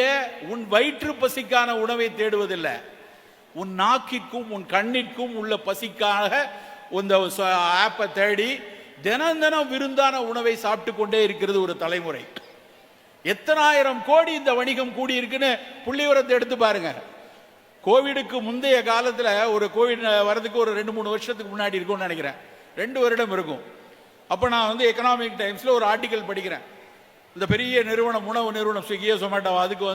Speaker 1: உன் வயிற்று பசிக்கான உணவை தேடுவதில்லை, உன் நாக்கிற்கும் உன் கண்ணிற்கும் உள்ள பசிக்காக இந்த ஆப்பை தேடி தினம் தினம் விருந்தான உணவை சாப்பிட்டு கொண்டே இருக்கிறது ஒரு தலைமுறை. எத்தனாயிரம் கோடி இந்த வணிகம் கூடி இருக்குன்னு புள்ளிவிவரத்தை எடுத்து பாருங்க. கோவிடுக்கு முந்தைய காலத்தில், ஒரு கோவிட் வரதுக்கு ஒரு 2-3 வருஷத்துக்கு முன்னாடி இருக்கும்னு நினைக்கிறேன், 2 வருடம் இருக்கும். அப்போ நான் எக்கனாமிக் டைம்ஸில் ஒரு ஆர்டிக்கல் படிக்கிறேன். இந்த பெரிய நிறுவனம், உணவு நிறுவனம் ஸ்விக்கியோ சொமேட்டோ, அதுக்கு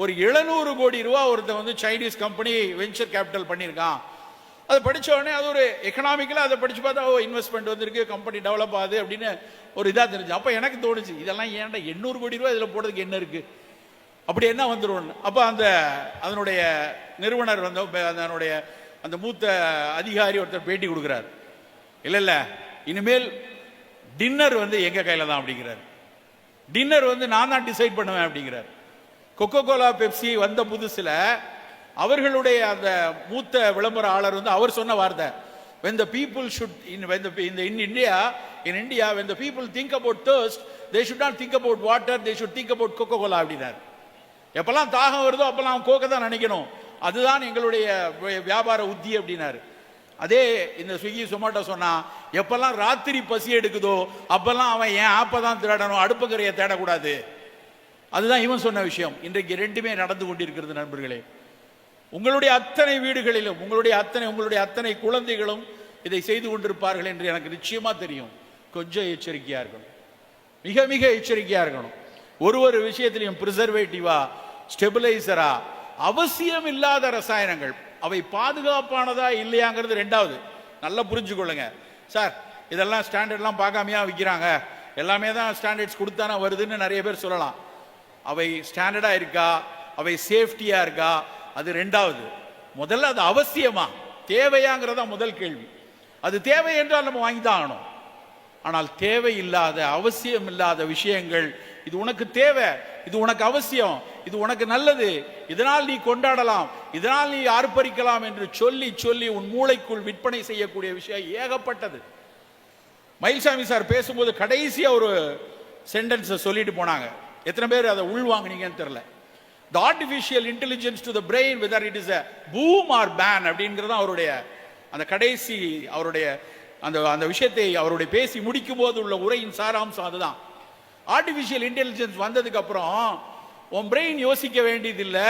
Speaker 1: ஒரு 700 கோடி ரூபா ஒருத்தர் சைனீஸ் கம்பெனி வெஞ்சர் கேபிட்டல் பண்ணியிருக்கான். அதை படித்த உடனே அது ஒரு எக்கனாமிக்கலாக அதை படித்து பார்த்தா, இன்வெஸ்ட்மெண்ட் வந்திருக்கு, கம்பெனி டெவலப் ஆகுது அப்படின்னு ஒரு இதாக தெரிஞ்சு. அப்போ எனக்கு தோணுச்சு, இதெல்லாம் ஏன்டா 800 கோடி ரூபா இதில் போடுறதுக்கு என்ன இருக்குது, அப்படி என்ன வந்துடும். அப்போ அதனுடைய நிறுவனர் அதனுடைய அந்த மூத்த அதிகாரி ஒருத்தர் பேட்டி கொடுக்குறார். இல்லை இனிமேல் டின்னர் எங்கள் கையில் தான் அப்படிங்கிறார். டின்னர் நான் தான் டிசைட் பண்ணுவேன் அப்படிங்கிறார். கொக்கோ கோலா பெப்சி வந்த புதுசில் அவர்களுடைய அந்த மூத்த விளம்பர அவர் சொன்ன வார்த்தை, when the people should in India when the people think about thirst, they should not think about water, they should think about coca cola அப்படினார். எப்பெல்லாம் தாகம் வருதோ அப்பெல்லாம் கோக்கை தான் நினைக்கணும், அதுதான் எங்களுடைய வியாபார உத்தி அப்படின்னாரு. அதே இந்த ஸ்விக்கி சொமேட்டோ சொன்னா, எப்பெல்லாம் ராத்திரி பசி எடுக்குதோ அப்பெல்லாம் அவன் என் ஆப்பை தான் தேடணும், அடுப்புக்கரையை தேடக்கூடாது. அதுதான் இவன் சொன்ன விஷயம். இன்றைக்கு 2மே நடந்து கொண்டிருக்கிறது நண்பர்களே. உங்களுடைய அத்தனை வீடுகளிலும் உங்களுடைய அத்தனை குழந்தைகளும் இதை செய்து கொண்டிருப்பார்கள் என்று எனக்கு நிச்சயமா தெரியும். கொஞ்சம் எச்சரிக்கையா இருக்கணும், மிக மிக எச்சரிக்கையா இருக்கணும். ஒரு விஷயத்திலையும் பிரிசர்வேட்டிவா, ஸ்டெபிலைசரா, அவசியம் இல்லாத ரசாயனங்கள், அவை பாதுகாப்பானதா இல்லையாங்கிறது 2வது நல்லா புரிஞ்சுக்கொள்ளுங்க. சார் இதெல்லாம் ஸ்டாண்டர்ட்லாம் பார்க்காமையா விற்கிறாங்க, எல்லாமே தான் ஸ்டாண்டர்ட்ஸ் கொடுத்தானே வருதுன்னு நிறைய பேர் சொல்லலாம். அவை ஸ்டாண்டர்டா இருக்கா, அவை சேஃப்டியா இருக்கா, அது 2வது. முதல்ல அது அவசியமா தேவையாங்கிறதா முதல் கேள்வி. அது தேவை என்றால் நம்ம வாங்கி தான் ஆகணும். ஆனால் தேவையில்லாத அவசியம் இல்லாத விஷயங்கள், இது உனக்கு தேவை, இது உனக்கு அவசியம், இது உனக்கு நல்லது, இதனால் நீ கொண்டாடலாம், இதனால் நீ ஆர்ப்பரிக்கலாம் என்று சொல்லி சொல்லி உன் மூளைக்குள் விற்பனை செய்யக்கூடிய விஷயம் ஏகப்பட்டது. மயில்சாமி சார் பேசும்போது கடைசியா ஒரு சென்டென்ஸை சொல்லிட்டு போனாங்க. எத்தனை பேர் அதை உள்வாங்கினீங்கன்னு தெரியல. The artificial intelligence to the brain, whether it is a boom or ban அப்படிங்கிறது அவருடைய அந்த கடைசி அவருடைய அந்த விஷயத்தை அவருடைய பேசி முடிக்கும் போது உள்ள உரையின் சாராம்சம் அதுதான். ஆர்டிஃபிஷியல் இன்டெலிஜென்ஸ் வந்ததுக்கு அப்புறம் உன் பிரெயின் யோசிக்க வேண்டியதில்லை,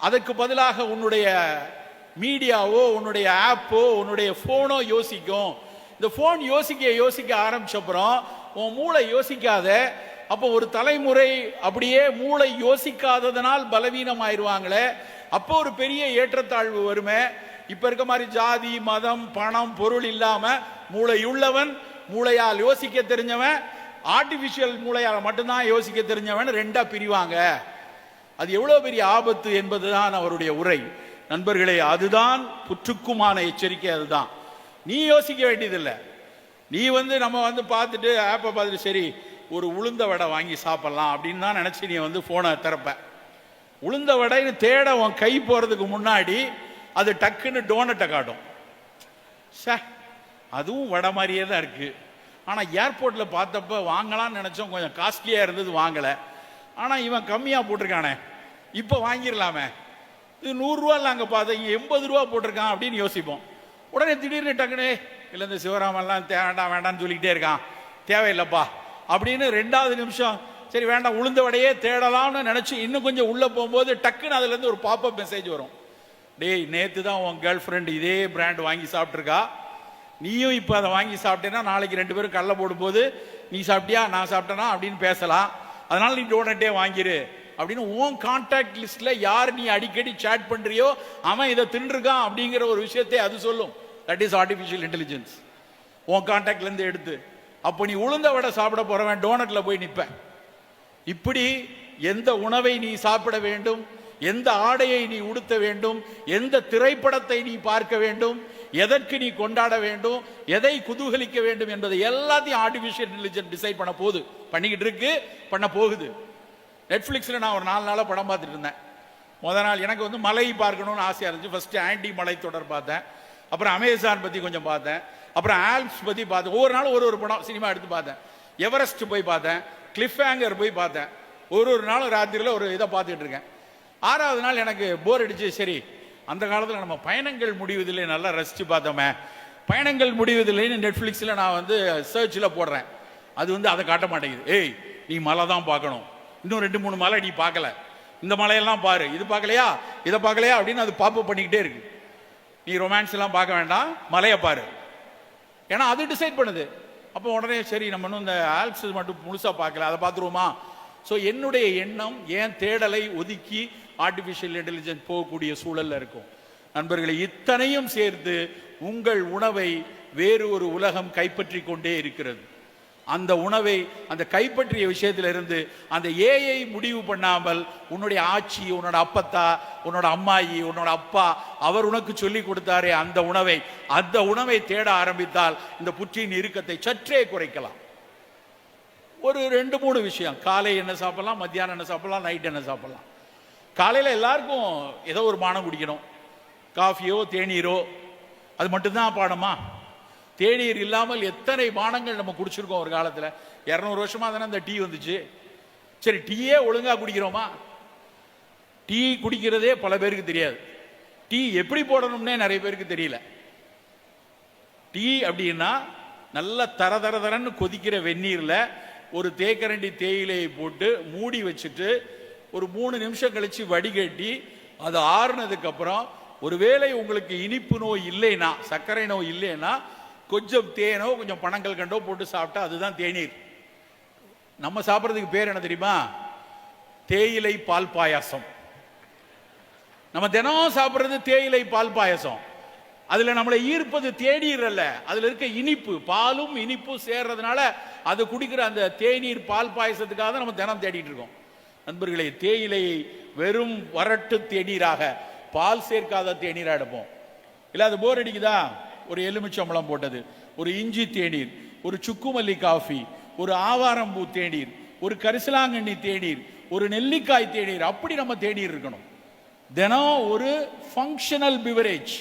Speaker 1: அதுக்கு பதிலாக உன்னுடைய மீடியாவோ உன்னுடைய ஆப்போ உன்னுடைய ஃபோனோ யோசிக்கும். இந்த ஃபோன் யோசிக்க ஆரம்பிச்சப்புறம் உன் மூளை யோசிக்காத. அப்போ ஒரு தலைமுறை அப்படியே மூளை யோசிக்காததனால் பலவீனம் ஆயிடுவாங்களே, அப்போ ஒரு பெரிய ஏற்றத்தாழ்வு வருமே. இப்ப இருக்க மாதிரி ஜாதி மதம் பணம் பொருள் இல்லாம மூளையுள்ளவன், மூளையால் யோசிக்க தெரிஞ்சவன், ஆர்டிபிஷியல் மூளையால் மட்டும்தான் யோசிக்க தெரிஞ்சவன் ரெண்டா பிரிவாங்க. அது எவ்வளவு பெரிய ஆபத்து என்பதுதான் அவருடைய உரை. நண்பர்களே, அதுதான் புற்றுக்குமான எச்சரிக்கை. அதுதான் நீ யோசிக்க வேண்டியதில்லை. நீ நம்ம பார்த்துட்டு ஆப்பை பார்த்துட்டு சரி ஒரு உளுந்த வடை வாங்கி சாப்பிடலாம் அப்படின்னு தான் நினைச்சு நீ போனை திறப்ப. உளுந்த வடைன்னு தேட உன் கை போறதுக்கு முன்னாடி அது டக்குன்னு டோனட்டை காட்டும். அதுவும் வடை மாதிரியே தான் இருக்கு. ஆனா ஏர்போர்ட்ல பார்த்தப்ப வாங்கலாம்னு நினைச்சோம், கொஞ்சம் காஸ்ட்லியா இருந்தது, வாங்கல. ஆனா இவன் கம்மியா போட்டிருக்கானே, இப்ப வாங்கிடலாமே, இது 100 ரூபா அங்க பார்த்தா இங்க 80 ரூபா போட்டிருக்கான் அப்படின்னு யோசிப்போம். உடனே திடீர்னு டக்குனே இல்லை இந்த சிவராமெல்லாம் வேண்டாம் வேண்டாம்னு சொல்லிக்கிட்டே இருக்கான், தேவையில்லைப்பா அப்படின்னு 2வது நிமிஷம் சரி வேண்டாம் உளுந்த வடையே தேடலாம்னு நினைச்சு இன்னும் கொஞ்சம் உள்ள போகும்போது டக்குன்னு அதுல இருந்து ஒரு பாப்அப் மெசேஜ் வரும். டேய், நேத்து தான் உன் கேர்ள் ஃப்ரெண்ட் இதே பிராண்ட் வாங்கி சாப்பிட்டுருக்கா, நீயும் இப்போ அதை வாங்கி சாப்பிட்டேன்னா நாளைக்கு 2 பேரும் கல்ல போடும்போது நீ சாப்பிட்டியா நான் சாப்பிட்டேனா அப்படின்னு பேசலாம். அதனால நீ டோனட்டே வாங்கிரு அப்படின்னு உன் கான்டாக்ட் லிஸ்ட்ல யார் நீ அடிக்கடி சேட் பண்றியோ அவன் இதை தின்றுருக்கான் அப்படிங்கிற ஒரு விஷயத்தை அது சொல்லும். That is artificial intelligence. உன் கான்டாக்ட்ல இருந்து எடுத்து அப்போ நீ உளுந்த வடை சாப்பிட போறவன் டோனட்ல போய் நிற்ப. இப்படி எந்த உணவை நீ சாப்பிட வேண்டும், எந்த ஆடையை நீ உடுத்த வேண்டும், எந்த திரைப்படத்தை நீ பார்க்க வேண்டும், எதற்கு நீ கொண்டாட வேண்டும், எதை குதூகலிக்க வேண்டும் என்பதை எல்லாத்தையும் ஆர்டிபிஷியல் இன்டெலிஜென்ஸ் டிசைட் பண்ண போகுது, பண்ணிக்கிட்டு இருக்கு, பண்ண போகுது. நெட்ஃபிளிக்ஸில் நான் ஒரு 4 நாளாக படம் பார்த்துட்டு இருந்தேன். முதல் நாள் எனக்கு மலை பார்க்கணும்னு ஆசையாக இருந்துச்சு. ஃபர்ஸ்ட் ஆன்டி மலை தொடர் பார்த்தேன், அப்புறம் அமேசான் பற்றி கொஞ்சம் பார்த்தேன், அப்புறம் ஆல்ப்ஸ் பற்றி பார்த்தேன். ஒவ்வொரு நாளும் ஒரு படம் சினிமா எடுத்து பார்த்தேன். எவரெஸ்ட் போய் பார்த்தேன், கிளிஃப் ஹேங்கர் போய் பார்த்தேன். ஒரு நாளும் ராத்திரியில் ஒரு இதை பார்த்துட்டு இருக்கேன். 6வது நாள் எனக்கு போர் அடிச்சு, சரி அந்த காலத்தில் நம்ம பயணங்கள் முடிவதில்லை நல்லா ரசித்து பார்த்தோமே, பயணங்கள் முடிவதில்லைன்னு நெட்ஃப்ளிக்ஸில் நான் சர்ச்சில் போடுறேன். அது அதை காட்ட மாட்டேங்குது. ஏய், நீ மலை தான் பார்க்கணும், இன்னும் 2-3 மலை நீ பார்க்கல, இந்த மலையெல்லாம் பாரு, இது பார்க்கலையா இதை பார்க்கலையா அப்படின்னு அது பாப்பப் பண்ணிக்கிட்டே இருக்கு. நீ ரொமான்ஸ் எல்லாம் பார்க்க வேண்டாம், மலையை பாரு, ஏன்னா அது டிசைட் பண்ணுது. அப்போ உடனே சரி நம்ம இன்னும் இந்த ஆல்ப்ஸ் மட்டும் முழுசா பார்க்கல, அதை பார்த்துருவோமா. ஸோ என்னுடைய எண்ணம் ஏன் தேடலை ஒதுக்கி ஆர்டிபிஷியல் இன்டெலிஜென்ஸ் போகக்கூடிய சூழல்ல இருக்கும். நண்பர்களை, இத்தனையும் சேர்த்து உங்கள் உணவை வேறு ஒரு உலகம் கைப்பற்றி கொண்டே இருக்கிறது. அந்த உணவை அந்த கைப்பற்றிய விஷயத்திலிருந்து அந்த ஏஐ முடிவு பண்ணாமல் உன்னுடைய ஆட்சி, உன்னோட அப்பத்தா, உன்னோட அம்மாயி, உன்னோட அப்பா அவர் உனக்கு சொல்லி கொடுத்தாரே அந்த உணவை தேட ஆரம்பித்தால் இந்த புற்றின் இறுக்கத்தை சற்றே குறைக்கலாம். ஒரு 2-3 விஷயம், காலை என்ன சாப்பிடலாம், மத்தியானம் என்ன சாப்பிடலாம், நைட் என்ன சாப்பிடலாம். காலையில் எல்லாருக்கும் ஏதோ ஒரு பானம் குடிக்கணும், காஃபியோ தேநீரோ, அது மட்டும்தான் பானமா? தேநீர் இல்லாமல் எத்தனை பானங்கள் நம்ம குடிச்சிருக்கோம் ஒரு காலத்தில். 200 வருஷமா தானே இந்த டீ வந்துச்சு. சரி, டீயே ஒழுங்கா குடிக்கிறோமா? டீ குடிக்கிறதே பல பேருக்கு தெரியாது. டீ எப்படி போடணும்னே நிறைய பேருக்கு தெரியல. டீ அப்படின்னா நல்ல தரன்னு கொதிக்கிற வெந்நீர்ல ஒரு தேக்கரண்டி தேயிலையை போட்டு மூடி வச்சுட்டு ஒரு 3 நிமிஷம் கழிச்சு வடிகட்டி அது ஆறுனதுக்கு அப்புறம், ஒருவேளை உங்களுக்கு இனிப்பு நோய் இல்லைன்னா, சர்க்கரை நோய் இல்லைன்னா, கொஞ்சம் தேனோ கொஞ்சம் பனங்கள் கண்டோ போட்டு சாப்பிட்டா அதுதான் தேநீர். நம்ம சாப்பிட்றதுக்கு பேர் என்ன தெரியுமா? தேயிலை பால் பாயாசம். நம்ம தினம் சாப்பிட்றது தேயிலை பால் பாயாசம். அதுல நம்மளை ஈர்ப்பது தேநீர் அல்ல, அதுல இருக்க இனிப்பு, பாலும் இனிப்பும் சேர்றதுனால அது குடிக்கிற அந்த தேநீர் பால் பாயசத்துக்காக தான் நம்ம தினம் தேடிட்டு இருக்கோம். நண்பர்களே, தேயிலையை வெறும் வரட்டு தேநீராக, பால் சேர்க்காத தேநீராக எடுப்போம். இல்லை அது போர் அடிக்குதா, ஒரு எலுமிச்சம்பழம் போட்டது, ஒரு இஞ்சி தேநீர், ஒரு சுக்குமல்லி காஃபி, ஒரு ஆவாரம்பூ தேநீர், ஒரு கரிசலாங்கண்ணி தேநீர், ஒரு நெல்லிக்காய் தேநீர், அப்படி நம்ம தேநீர் இருக்கணும். தினம் ஒரு ஃபங்க்ஷனல் பிவரேஜ்.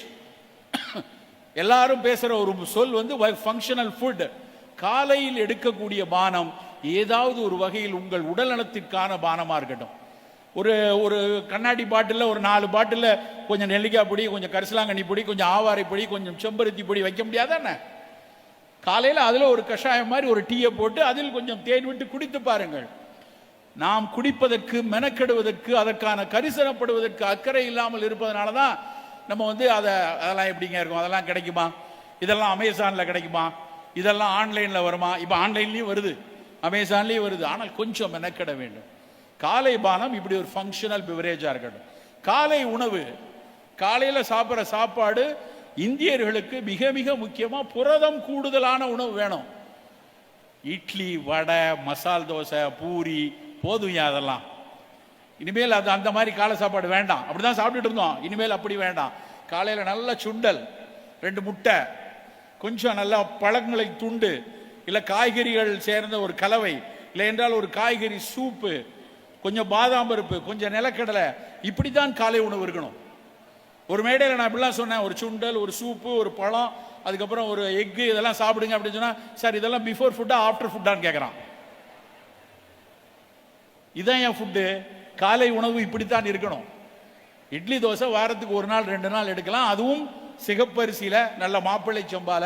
Speaker 1: எல்லாரும் பேசுற ஒரு சொல் ஃபங்க்ஷனல் ஃபுட். காலையில் எடுக்கக்கூடிய பானம் ஏதாவது ஒரு வகையில் உங்கள் உடல் நலத்திற்கான பானமா இருக்கட்டும். ஒரு ஒரு கண்ணாடி பாட்டில் ஒரு 4 பாட்டில் கொஞ்சம் நெல்லிக்காய் பொடி, கொஞ்சம் கரிசலாங்கண்ணி பொடி, கொஞ்சம் ஆவாரை பொடி, கொஞ்சம் செம்பருத்தி பொடி வைக்க முடியாதானே? காலையில் அதில் ஒரு கஷாயம் மாதிரி ஒரு டீயை போட்டு அதில் கொஞ்சம் தேன் விட்டு குடித்து பாருங்கள். நாம் குடிப்பதற்கு, மெனக்கெடுவதற்கு, அதற்கான கரிசனப்படுவதற்கு அக்கறை இல்லாமல் இருப்பதனால தான் நம்ம அதெல்லாம் எப்படிங்க இருக்கும், அதெல்லாம் கிடைக்குமா, இதெல்லாம் அமேசானில் கிடைக்குமா, இதெல்லாம் ஆன்லைனில் வருமா? இப்போ ஆன்லைன்லேயும் வருது, அமேசான்லேயும் வருது. ஆனால் கொஞ்சம் மெனக்கெட வேண்டும். காலை பானம் இப்படி ஒரு ஃபங்க்ஷனல் பிவரேஜாக இருக்கட்டும். காலை உணவு, காலையில சாப்பிட்ற சாப்பாடு இந்தியர்களுக்கு மிக மிக முக்கியமா புரதம் கூடுதலான உணவு வேணும். இட்லி, வடை, மசால் தோசை, பூரி போதும். அதெல்லாம் இனிமேல் அது அந்த மாதிரி காலை சாப்பாடு வேண்டாம். அப்படிதான் சாப்பிட்டுட்டு இருந்தோம். இனிமேல் அப்படி வேண்டாம். காலையில நல்ல சுண்டல், 2 முட்டை, கொஞ்சம் நல்லா பழங்களை துண்டு, இல்ல காய்கறிகள் சேர்ந்த ஒரு கலவை, இல்லை என்றால் ஒரு காய்கறி சூப்பு, கொஞ்சம் பாதாம் பருப்பு, கொஞ்சம் நிலக்கடலை, இப்படித்தான் காலை உணவு இருக்கணும். ஒரு மேடையில் நான் இப்படிலாம் சொன்னேன், ஒரு சுண்டல், ஒரு சூப்பு, ஒரு பழம், அதுக்கப்புறம் ஒரு எக்கு, இதெல்லாம் சாப்பிடுங்க அப்படின்னு சொன்னா, சார் இதெல்லாம் பிஃபோர் ஃபுட்டா ஆஃப்டர் ஃபுட்டான்னு கேட்குறான். இதான் என் ஃபுட்டு. காலை உணவு இப்படித்தான் இருக்கணும். இட்லி தோசை வாரத்துக்கு 1 நாள் 2 நாள் எடுக்கலாம். அதுவும் சிகப்பரிசியில, நல்ல மாப்பிள்ளை சம்பால,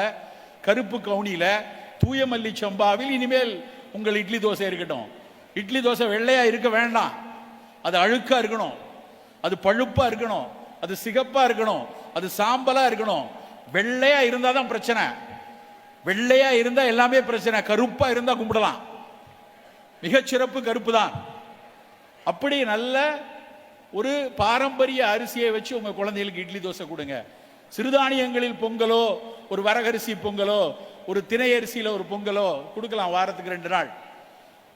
Speaker 1: கருப்பு கவுனியில, தூய மல்லி சம்பாவில் இனிமேல் உங்கள் இட்லி தோசை இருக்கட்டும். இட்லி தோசை வெள்ளையா இருக்க வேண்டாம். அது அழுக்கா இருக்கணும், அது பழுப்பா இருக்கணும், அது சிகப்பா இருக்கணும், அது சாம்பலா இருக்கணும். வெள்ளையா இருந்தா தான் பிரச்சனை. வெள்ளையா இருந்தா எல்லாமே பிரச்சனை. கருப்பா இருந்தா கும்பிடலாம். மிகச்சிறப்பு கருப்பு தான். அப்படி நல்ல ஒரு பாரம்பரிய அரிசியை வச்சு உங்க குழந்தைகளுக்கு இட்லி தோசை கொடுங்க. சிறுதானியங்களில் பொங்கலோ, ஒரு வரகரிசி பொங்கலோ, ஒரு திணை அரிசியில ஒரு பொங்கலோ கொடுக்கலாம் வாரத்துக்கு 2 நாள்.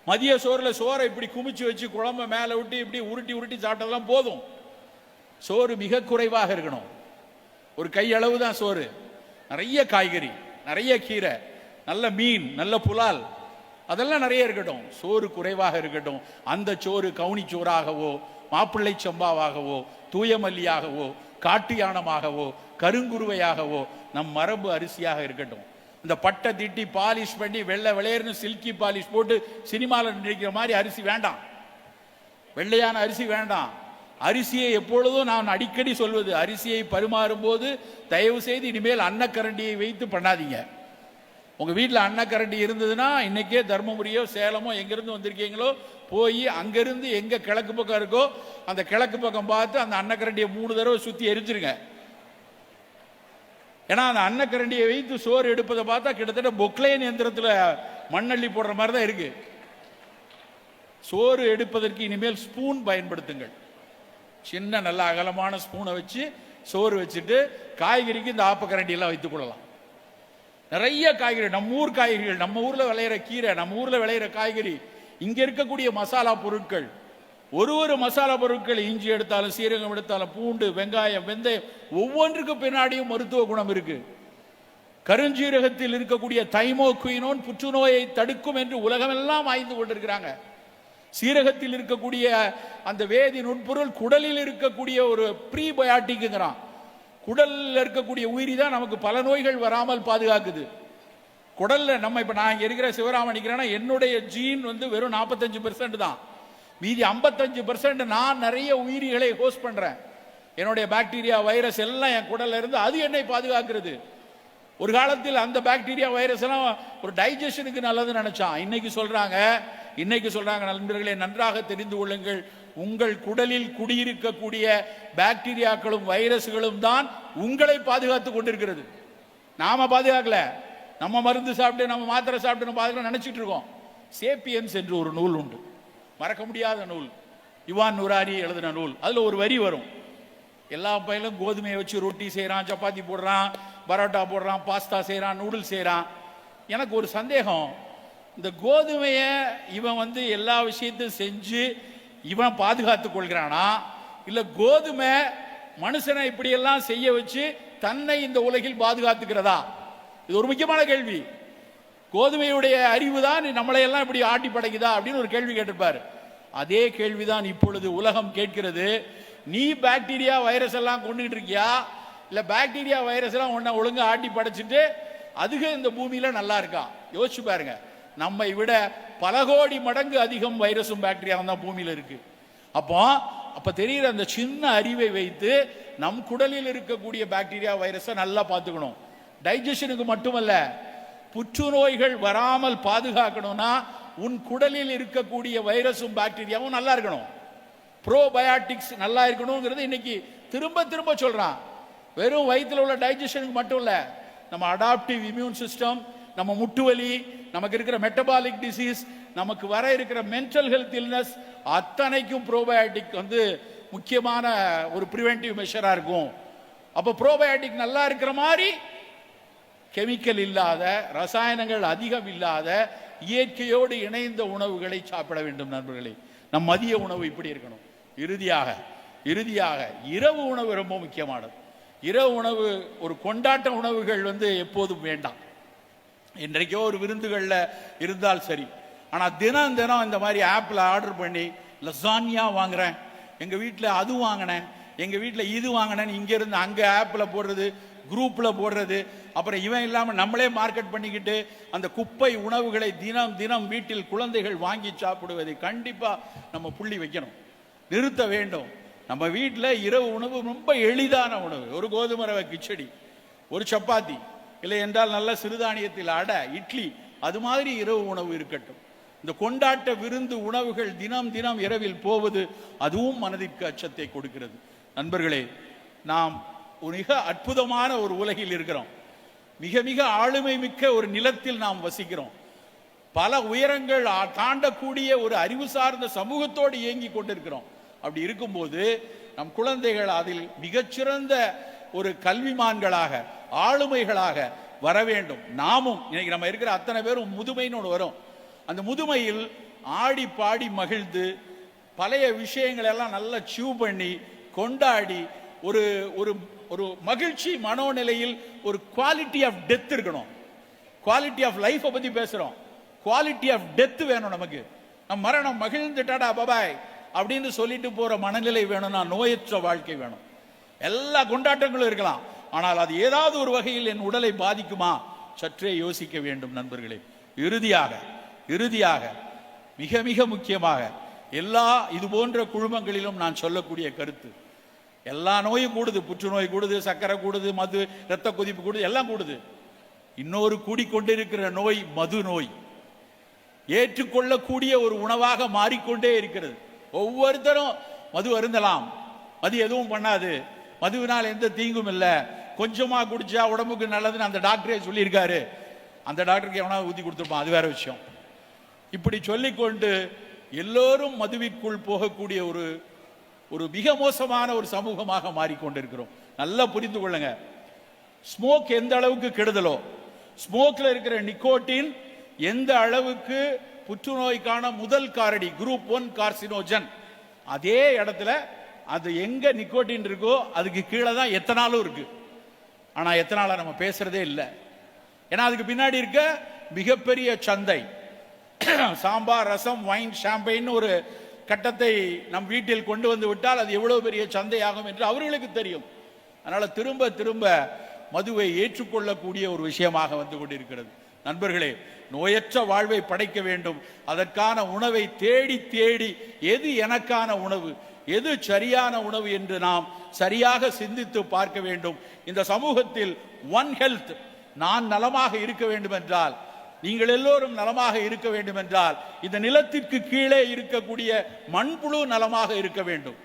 Speaker 1: மதிய சோறுல சோறை இப்படி குமிச்சு வச்சு குழம்ப மேல விட்டு இப்படி உருட்டி உருட்டி சாப்பிட்டதெல்லாம் போதும். சோறு மிக குறைவாக இருக்கணும். ஒரு கையளவு தான் சோறு. நிறைய காய்கறி, நிறைய கீரை, நல்ல மீன், நல்ல புலால், அதெல்லாம் நிறைய இருக்கட்டும். சோறு குறைவாக இருக்கட்டும். அந்த சோறு கவுனி சோறாகவோ, மாப்பிள்ளை சம்பாவாகவோ, தூயமல்லியாகவோ, காட்டு யானமாகவோ, கருங்குருவையாகவோ நம் மரபு அரிசியாக இருக்கட்டும். இந்த பட்டை தீட்டி பாலிஷ் பண்ணி வெள்ளை வெளையர்னு சில்கி பாலிஷ் போட்டு சினிமாவில் நினைக்கிற மாதிரி அரிசி வேண்டாம். வெள்ளையான அரிசி வேண்டாம். அரிசியை எப்பொழுதும் நான் அடிக்கடி சொல்வது, அரிசியை பரிமாறும் போது தயவு செய்து இனிமேல் அன்னக்கரண்டியை வைத்து பண்ணாதீங்க. உங்க வீட்டில் அன்னக்கரண்டி இருந்ததுன்னா இன்னைக்கே தர்மபுரியோ சேலமோ எங்கிருந்து வந்திருக்கீங்களோ போய் அங்கிருந்து எங்க கிழக்கு பக்கம் இருக்கோ அந்த கிழக்கு பக்கம் பார்த்து அந்த அன்னக்கரண்டியை 3 தடவை சுத்தி எரிஞ்சிருங்க. ஏன்னா அந்த அன்னக்கரண்டியை வைத்து சோறு எடுப்பதை பார்த்தா கிட்டத்தட்ட பொக்லைன் எந்திரத்தில் மண்ணள்ளி போடுற மாதிரி தான் இருக்கு. சோறு எடுப்பதற்கு இனிமேல் ஸ்பூன் பயன்படுத்துங்கள். சின்ன நல்ல அகலமான ஸ்பூனை வச்சு சோறு வச்சுட்டு காய்கறிக்கு இந்த ஆப்பக்கரண்டி எல்லாம் வைத்துக் கொள்ளலாம். நிறைய காய்கறி, நம்ம ஊர் காய்கறிகள், நம்ம ஊர்ல விளையிற கீரை, நம்ம ஊர்ல விளையிற காய்கறி, இங்க இருக்கக்கூடிய மசாலா பொருட்கள், ஒரு மசாலா பொருட்கள், இஞ்சி எடுத்தாலும், சீரகம் எடுத்தாலும், பூண்டு, வெங்காயம், வெந்தயம், ஒவ்வொன்றுக்கு பின்னாடியும் மருத்துவ குணம் இருக்கு. கருஞ்சீரகத்தில் இருக்கக்கூடிய தைமோகுயினோன் புற்றுநோயை தடுக்கும் என்று உலகமெல்லாம் ஆய்ந்து கொண்டிருக்கிறாங்க. சீரகத்தில் இருக்கக்கூடிய அந்த வேதி நுட்பொருள் குடலில் இருக்கக்கூடிய ஒரு ப்ரீபயாட்டிக்ங்கிறான். குடலில் இருக்கக்கூடிய உயிரி தான் நமக்கு பல நோய்கள் வராமல் பாதுகாக்குது. குடல்ல நம்ம இப்ப நான் இங்க இருக்கிற சிவராமன் நிக்கிறேன்னா என்னுடைய ஜீன் வெறும் 45% தான். மீதி 55% நான் நிறைய உயிரிகளை ஹோஸ்ட் பண்றேன். என்னுடைய பாக்டீரியா, வைரஸ் எல்லாம் என் குடல்ல இருந்து அது என்னை பாதுகாக்கிறது. ஒரு காலத்தில் அந்த பாக்டீரியா, வைரஸ் எல்லாம் ஒரு டைஜஷனுக்கு நல்லதுன்னு நினைச்சான். இன்னைக்கு சொல்றாங்க நண்பர்களே, நன்றாக தெரிந்து கொள்ளுங்கள், உங்கள் குடலில் குடியிருக்கக்கூடிய பாக்டீரியாக்களும் வைரஸ்களும் தான் உங்களை பாதுகாத்துக் கொண்டிருக்கிறது. நாம பாதுகாக்கல. நம்ம மருந்து சாப்பிட்டு, நம்ம மாத்திரை சாப்பிட்டு நம்ம பாதுகாக்க நினைச்சிட்டு இருக்கோம். சேப்பியன்ஸ் என்று ஒரு நூல் உண்டு, மறக்க முடியாத நூல், யுவான் நுராரி எழுதின நூல். அதுல ஒரு வரி வரும், எல்லா பயிலும் கோதுமையை வச்சு ரொட்டி செய்யறான், சப்பாத்தி போடுறான், பரோட்டா போடுறான், பாஸ்தா செய்யறான், நூடுல்ஸ் செய்யறான். எனக்கு ஒரு சந்தேகம், இந்த கோதுமையை இவன் எல்லா விஷயத்தையும் செஞ்சு இவன் பாதுகாத்துக் கொள்கிறானா, இல்ல கோதுமை மனுஷனை இப்படியெல்லாம் செய்ய வச்சு தன்னை இந்த உலகில் பாதுகாத்துக்கிறதா? இது ஒரு முக்கியமான கேள்வி. கோதுமையுடைய அறிவு தான் நம்மளை எல்லாம் இப்படி ஆட்டி படைக்குதா அப்படின்னு ஒரு கேள்வி கேட்டிருப்பாரு. அதே கேள்விதான் இப்பொழுது உலகம் கேட்கிறது. நீ பாக்டீரியா, வைரஸ் எல்லாம் கொண்டுகிட்டு இருக்கியா, இல்ல பாக்டீரியா, வைரஸ் எல்லாம் ஒன்ன ஒழுங்கா ஆட்டி படைச்சிட்டு அதுக்கு இந்த பூமியில நல்லா இருக்கா? யோசிச்சு பாருங்க. நம்மை விட பல கோடி மடங்கு அதிகம் வைரஸும் பாக்டீரியாவும் தான் பூமியில இருக்கு. அப்ப தெரியுற அந்த சின்ன அறிவை வைத்து நம் குடலில் இருக்கக்கூடிய பாக்டீரியா, வைரஸை நல்லா பார்த்துக்கணும். டைஜஷனுக்கு மட்டுமல்ல, புற்றுநோய்கள் வராமல் பாதுகாக்கணும்னா உன் குடலில் இருக்கக்கூடிய வைரஸும் பாக்டீரியாவும் நல்லா இருக்கணும். ப்ரோபயாட்டிக்ஸ் நல்லா இருக்கணுங்கிறது இன்னைக்கு திரும்ப திரும்ப சொல்றான். வெறும் வயிற்றுல உள்ள டைஜஷனுக்கு மட்டும் இல்ல, நம்ம அடாப்டிவ் இம்யூன் சிஸ்டம், நம்ம முட்டுவலி, நமக்கு இருக்கிற மெட்டபாலிக் டிசீஸ், நமக்கு வர இருக்கிற மென்டல் ஹெல்த் இல்னஸ், அத்தனைக்கும் ப்ரோபயாட்டிக் முக்கியமான ஒரு ப்ரிவென்டிவ் மெஷரா இருக்கும். அப்போ ப்ரோபயோட்டிக் நல்லா இருக்கிற மாதிரி கெமிக்கல் இல்லாத, ரசாயனங்கள் அதிகம் இல்லாத, இயற்கையோடு இணைந்த உணவுகளை சாப்பிட வேண்டும் நண்பர்களே. நம் மதிய உணவு இப்படி இருக்கணும். இறுதியாக இரவு உணவு ரொம்ப முக்கியமானது. இரவு உணவு ஒரு கொண்டாட்ட உணவுகள் எப்போதும் வேண்டாம். இன்றைக்கோ ஒரு விருந்துகளில் இருந்தால் சரி. ஆனால் தினம் தினம் இந்த மாதிரி ஆப்பில் ஆர்டர் பண்ணி லசானியா வாங்குறேன், எங்கள் வீட்டில் அது வாங்கினேன், எங்கள் வீட்டில் இது வாங்கினேன்னு இங்கேருந்து அங்கே ஆப்பில் போடுறது, குரூப்பில் போடுறது, அப்புறம் இவன் இல்லாமல் நம்மளே மார்க்கெட் பண்ணிக்கிட்டு அந்த குப்பை உணவுகளை தினம் தினம் வீட்டில் குழந்தைகள் வாங்கி சாப்பிடுவதை கண்டிப்பாக நம்ம புள்ளி வைக்கணும், நிறுத்த வேண்டும். நம்ம வீட்டில் இரவு உணவு ரொம்ப எளிதான உணவு. ஒரு கோதுமை ரவை கிச்சடி, ஒரு சப்பாத்தி, இல்லை என்றால் நல்ல சிறுதானியத்தில் அடை, இட்லி, அது மாதிரி இரவு உணவு இருக்கட்டும். இந்த கொண்டாட்ட விருந்து உணவுகள் தினம் தினம் இரவில் போவது அதுவும் மனதிற்கு அச்சத்தை கொடுக்கிறது. நண்பர்களே, நாம் மிக அற்புதமான ஒரு உலகில் இருக்கிறோம். மிக மிக ஆளுமை மிக்க ஒரு நிலத்தில் நாம் வசிக்கிறோம். பல உயரங்கள் தாண்டக்கூடிய ஒரு அறிவு சார்ந்த சமூகத்தோடு இயங்கி கொண்டிருக்கிறோம். அப்படி இருக்கும்போது நம் குழந்தைகள் அதில் மிகச்சிறந்த ஒரு கல்விமான்களாக, ஆளுமைகளாக வர வேண்டும். நாமும் இன்னைக்கு நம்ம இருக்கிற அத்தனை பேரும் முதுமைன்னு ஒன்று வரும். அந்த முதுமையில் ஆடி பாடி மகிழ்ந்து பழைய விஷயங்கள் எல்லாம் நல்லா சீவ் பண்ணி கொண்டாடி ஒரு ஒரு ஒரு மகிழ்ச்சி மனோநிலையில் ஒரு குவாலிட்டி ஆஃப் டெத் இருக்கணும். குவாலிட்டி ஆஃப் லைஃப்பை பற்றி பேசுகிறோம், குவாலிட்டி ஆஃப் டெத் வேணும் நமக்கு. நம் மரணம் மகிழ்ந்துட்டாடா பபாய் அப்படின்னு சொல்லிட்டு போகிற மனநிலை வேணும்னா நோயற்ற வாழ்க்கை வேணும். எல்லா கொண்டாட்டங்களும் இருக்கலாம், ஆனால் அது ஏதாவது ஒரு வகையில் என் உடலை பாதிக்குமா சற்றே யோசிக்க வேண்டும் நண்பர்களே. இறுதியாக மிக மிக முக்கியமாக எல்லா இது போன்ற குழுமங்களிலும் நான் சொல்லக்கூடிய கருத்து, எல்லா நோயும் கூடுது. புற்றுநோய் கூடுது, சர்க்கரை கூடுது, மது இரத்த கொதிப்பு கூடுது, எல்லாம் கூடுது. இன்னொரு கூடிக்கொண்டிருக்கிற நோய் மது நோய். ஏற்றுக்கொள்ளக்கூடிய ஒரு உணவாக மாறிக்கொண்டே இருக்கிறது. ஒவ்வொருத்தரும் மது அருந்தலாம், மது எதுவும் பண்ணாது, மதுவினால் எந்த தீங்கும் இல்லை, கொஞ்சமா குடிச்சா உடம்புக்கு நல்லதுன்னு அந்த டாக்டரே சொல்லியிருக்காரு. அந்த டாக்டருக்கு எவனா ஊற்றி கொடுத்துருப்பான், அது வேற விஷயம். இப்படி சொல்லிக்கொண்டு எல்லோரும் மதுவிற்குள் போகக்கூடிய ஒரு ஒரு மிக மோசமான ஒரு சமூகமாக மாறிக்கொண்டிருக்கிறோம். நல்லா புரிந்து கொள்ளுங்க. ஸ்மோக் எந்த அளவுக்கு கெடுதலோ, ஸ்மோக்ல இருக்கிற நிக்கோட்டின் எந்த அளவுக்கு புற்றுநோய்க்கான முதல் காரடி, குரூப் 1 கார்சினோஜன், அதே இடத்துல அது எங்க நிக்கோட்டின் இருக்கோ அதுக்கு கீழே தான் எத்தனாலும் இருக்கு. ஆனா எத்தனால நம்ம பேசுறதே இல்லை. ஏன்னா அதுக்கு பின்னாடி இருக்க மிகப்பெரிய சந்தை. சாம்பார், ரசம், வைன், ஷாம்பெயின் ஒரு கட்டத்தை நம் வீட்டில் கொண்டு வந்து விட்டால் அது எவ்வளவு பெரிய சந்தையாகும் என்று அவர்களுக்கு தெரியும். அதனால திரும்ப திரும்ப மதுவை ஏற்றுக்கொள்ளக்கூடிய ஒரு விஷயமாக வந்து கொண்டிருக்கிறது. நண்பர்களே, நோயற்ற வாழ்வை படைக்க வேண்டும். அதற்கான உணவை தேடி தேடி எது எனக்கான உணவு, எது சரியான உணவு என்று நாம் சரியாக சிந்தித்து பார்க்க வேண்டும். இந்த சமூகத்தில் ஒன் ஹெல்த், நான் நலமாக இருக்க வேண்டும் என்றால், நீங்கள் எல்லோரும் நலமாக இருக்க வேண்டும் என்றால், இந்த நிலத்திற்கு கீழே இருக்கக்கூடிய மண்புழு நலமாக இருக்க வேண்டும்.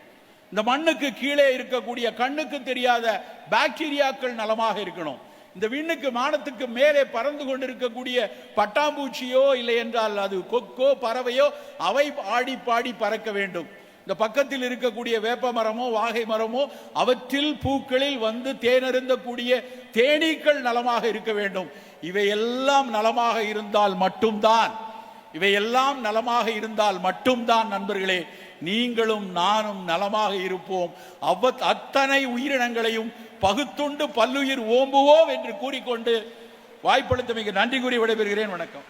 Speaker 1: இந்த மண்ணுக்கு கீழே இருக்கக்கூடிய கண்ணுக்கு தெரியாத பாக்டீரியாக்கள் நலமாக இருக்கணும். இந்த விண்ணுக்கு வானத்துக்கு மேலே பறந்து கொண்டிருக்கக்கூடிய பட்டாம்பூச்சியோ இல்லை என்றால் அது கொக்கோ பறவையோ அவை ஆடி பாடி பறக்க வேண்டும். இந்த பக்கத்தில் இருக்கக்கூடிய வேப்ப மரமோ வாகை மரமோ அவற்றில் பூக்களில் வந்து தேனருந்தக்கூடிய தேனீக்கள் நலமாக இருக்க வேண்டும். இவையெல்லாம் நலமாக இருந்தால் மட்டும்தான் நண்பர்களே நீங்களும் நானும் நலமாக இருப்போம். அத்தனை உயிரினங்களையும் பகுத்துண்டு பல்லுயிர் ஓம்புவோம் என்று கூறிக்கொண்டு வாய்ப்பளித்தமைக்கு நன்றி கூறி விடைபெறுகிறேன். வணக்கம்.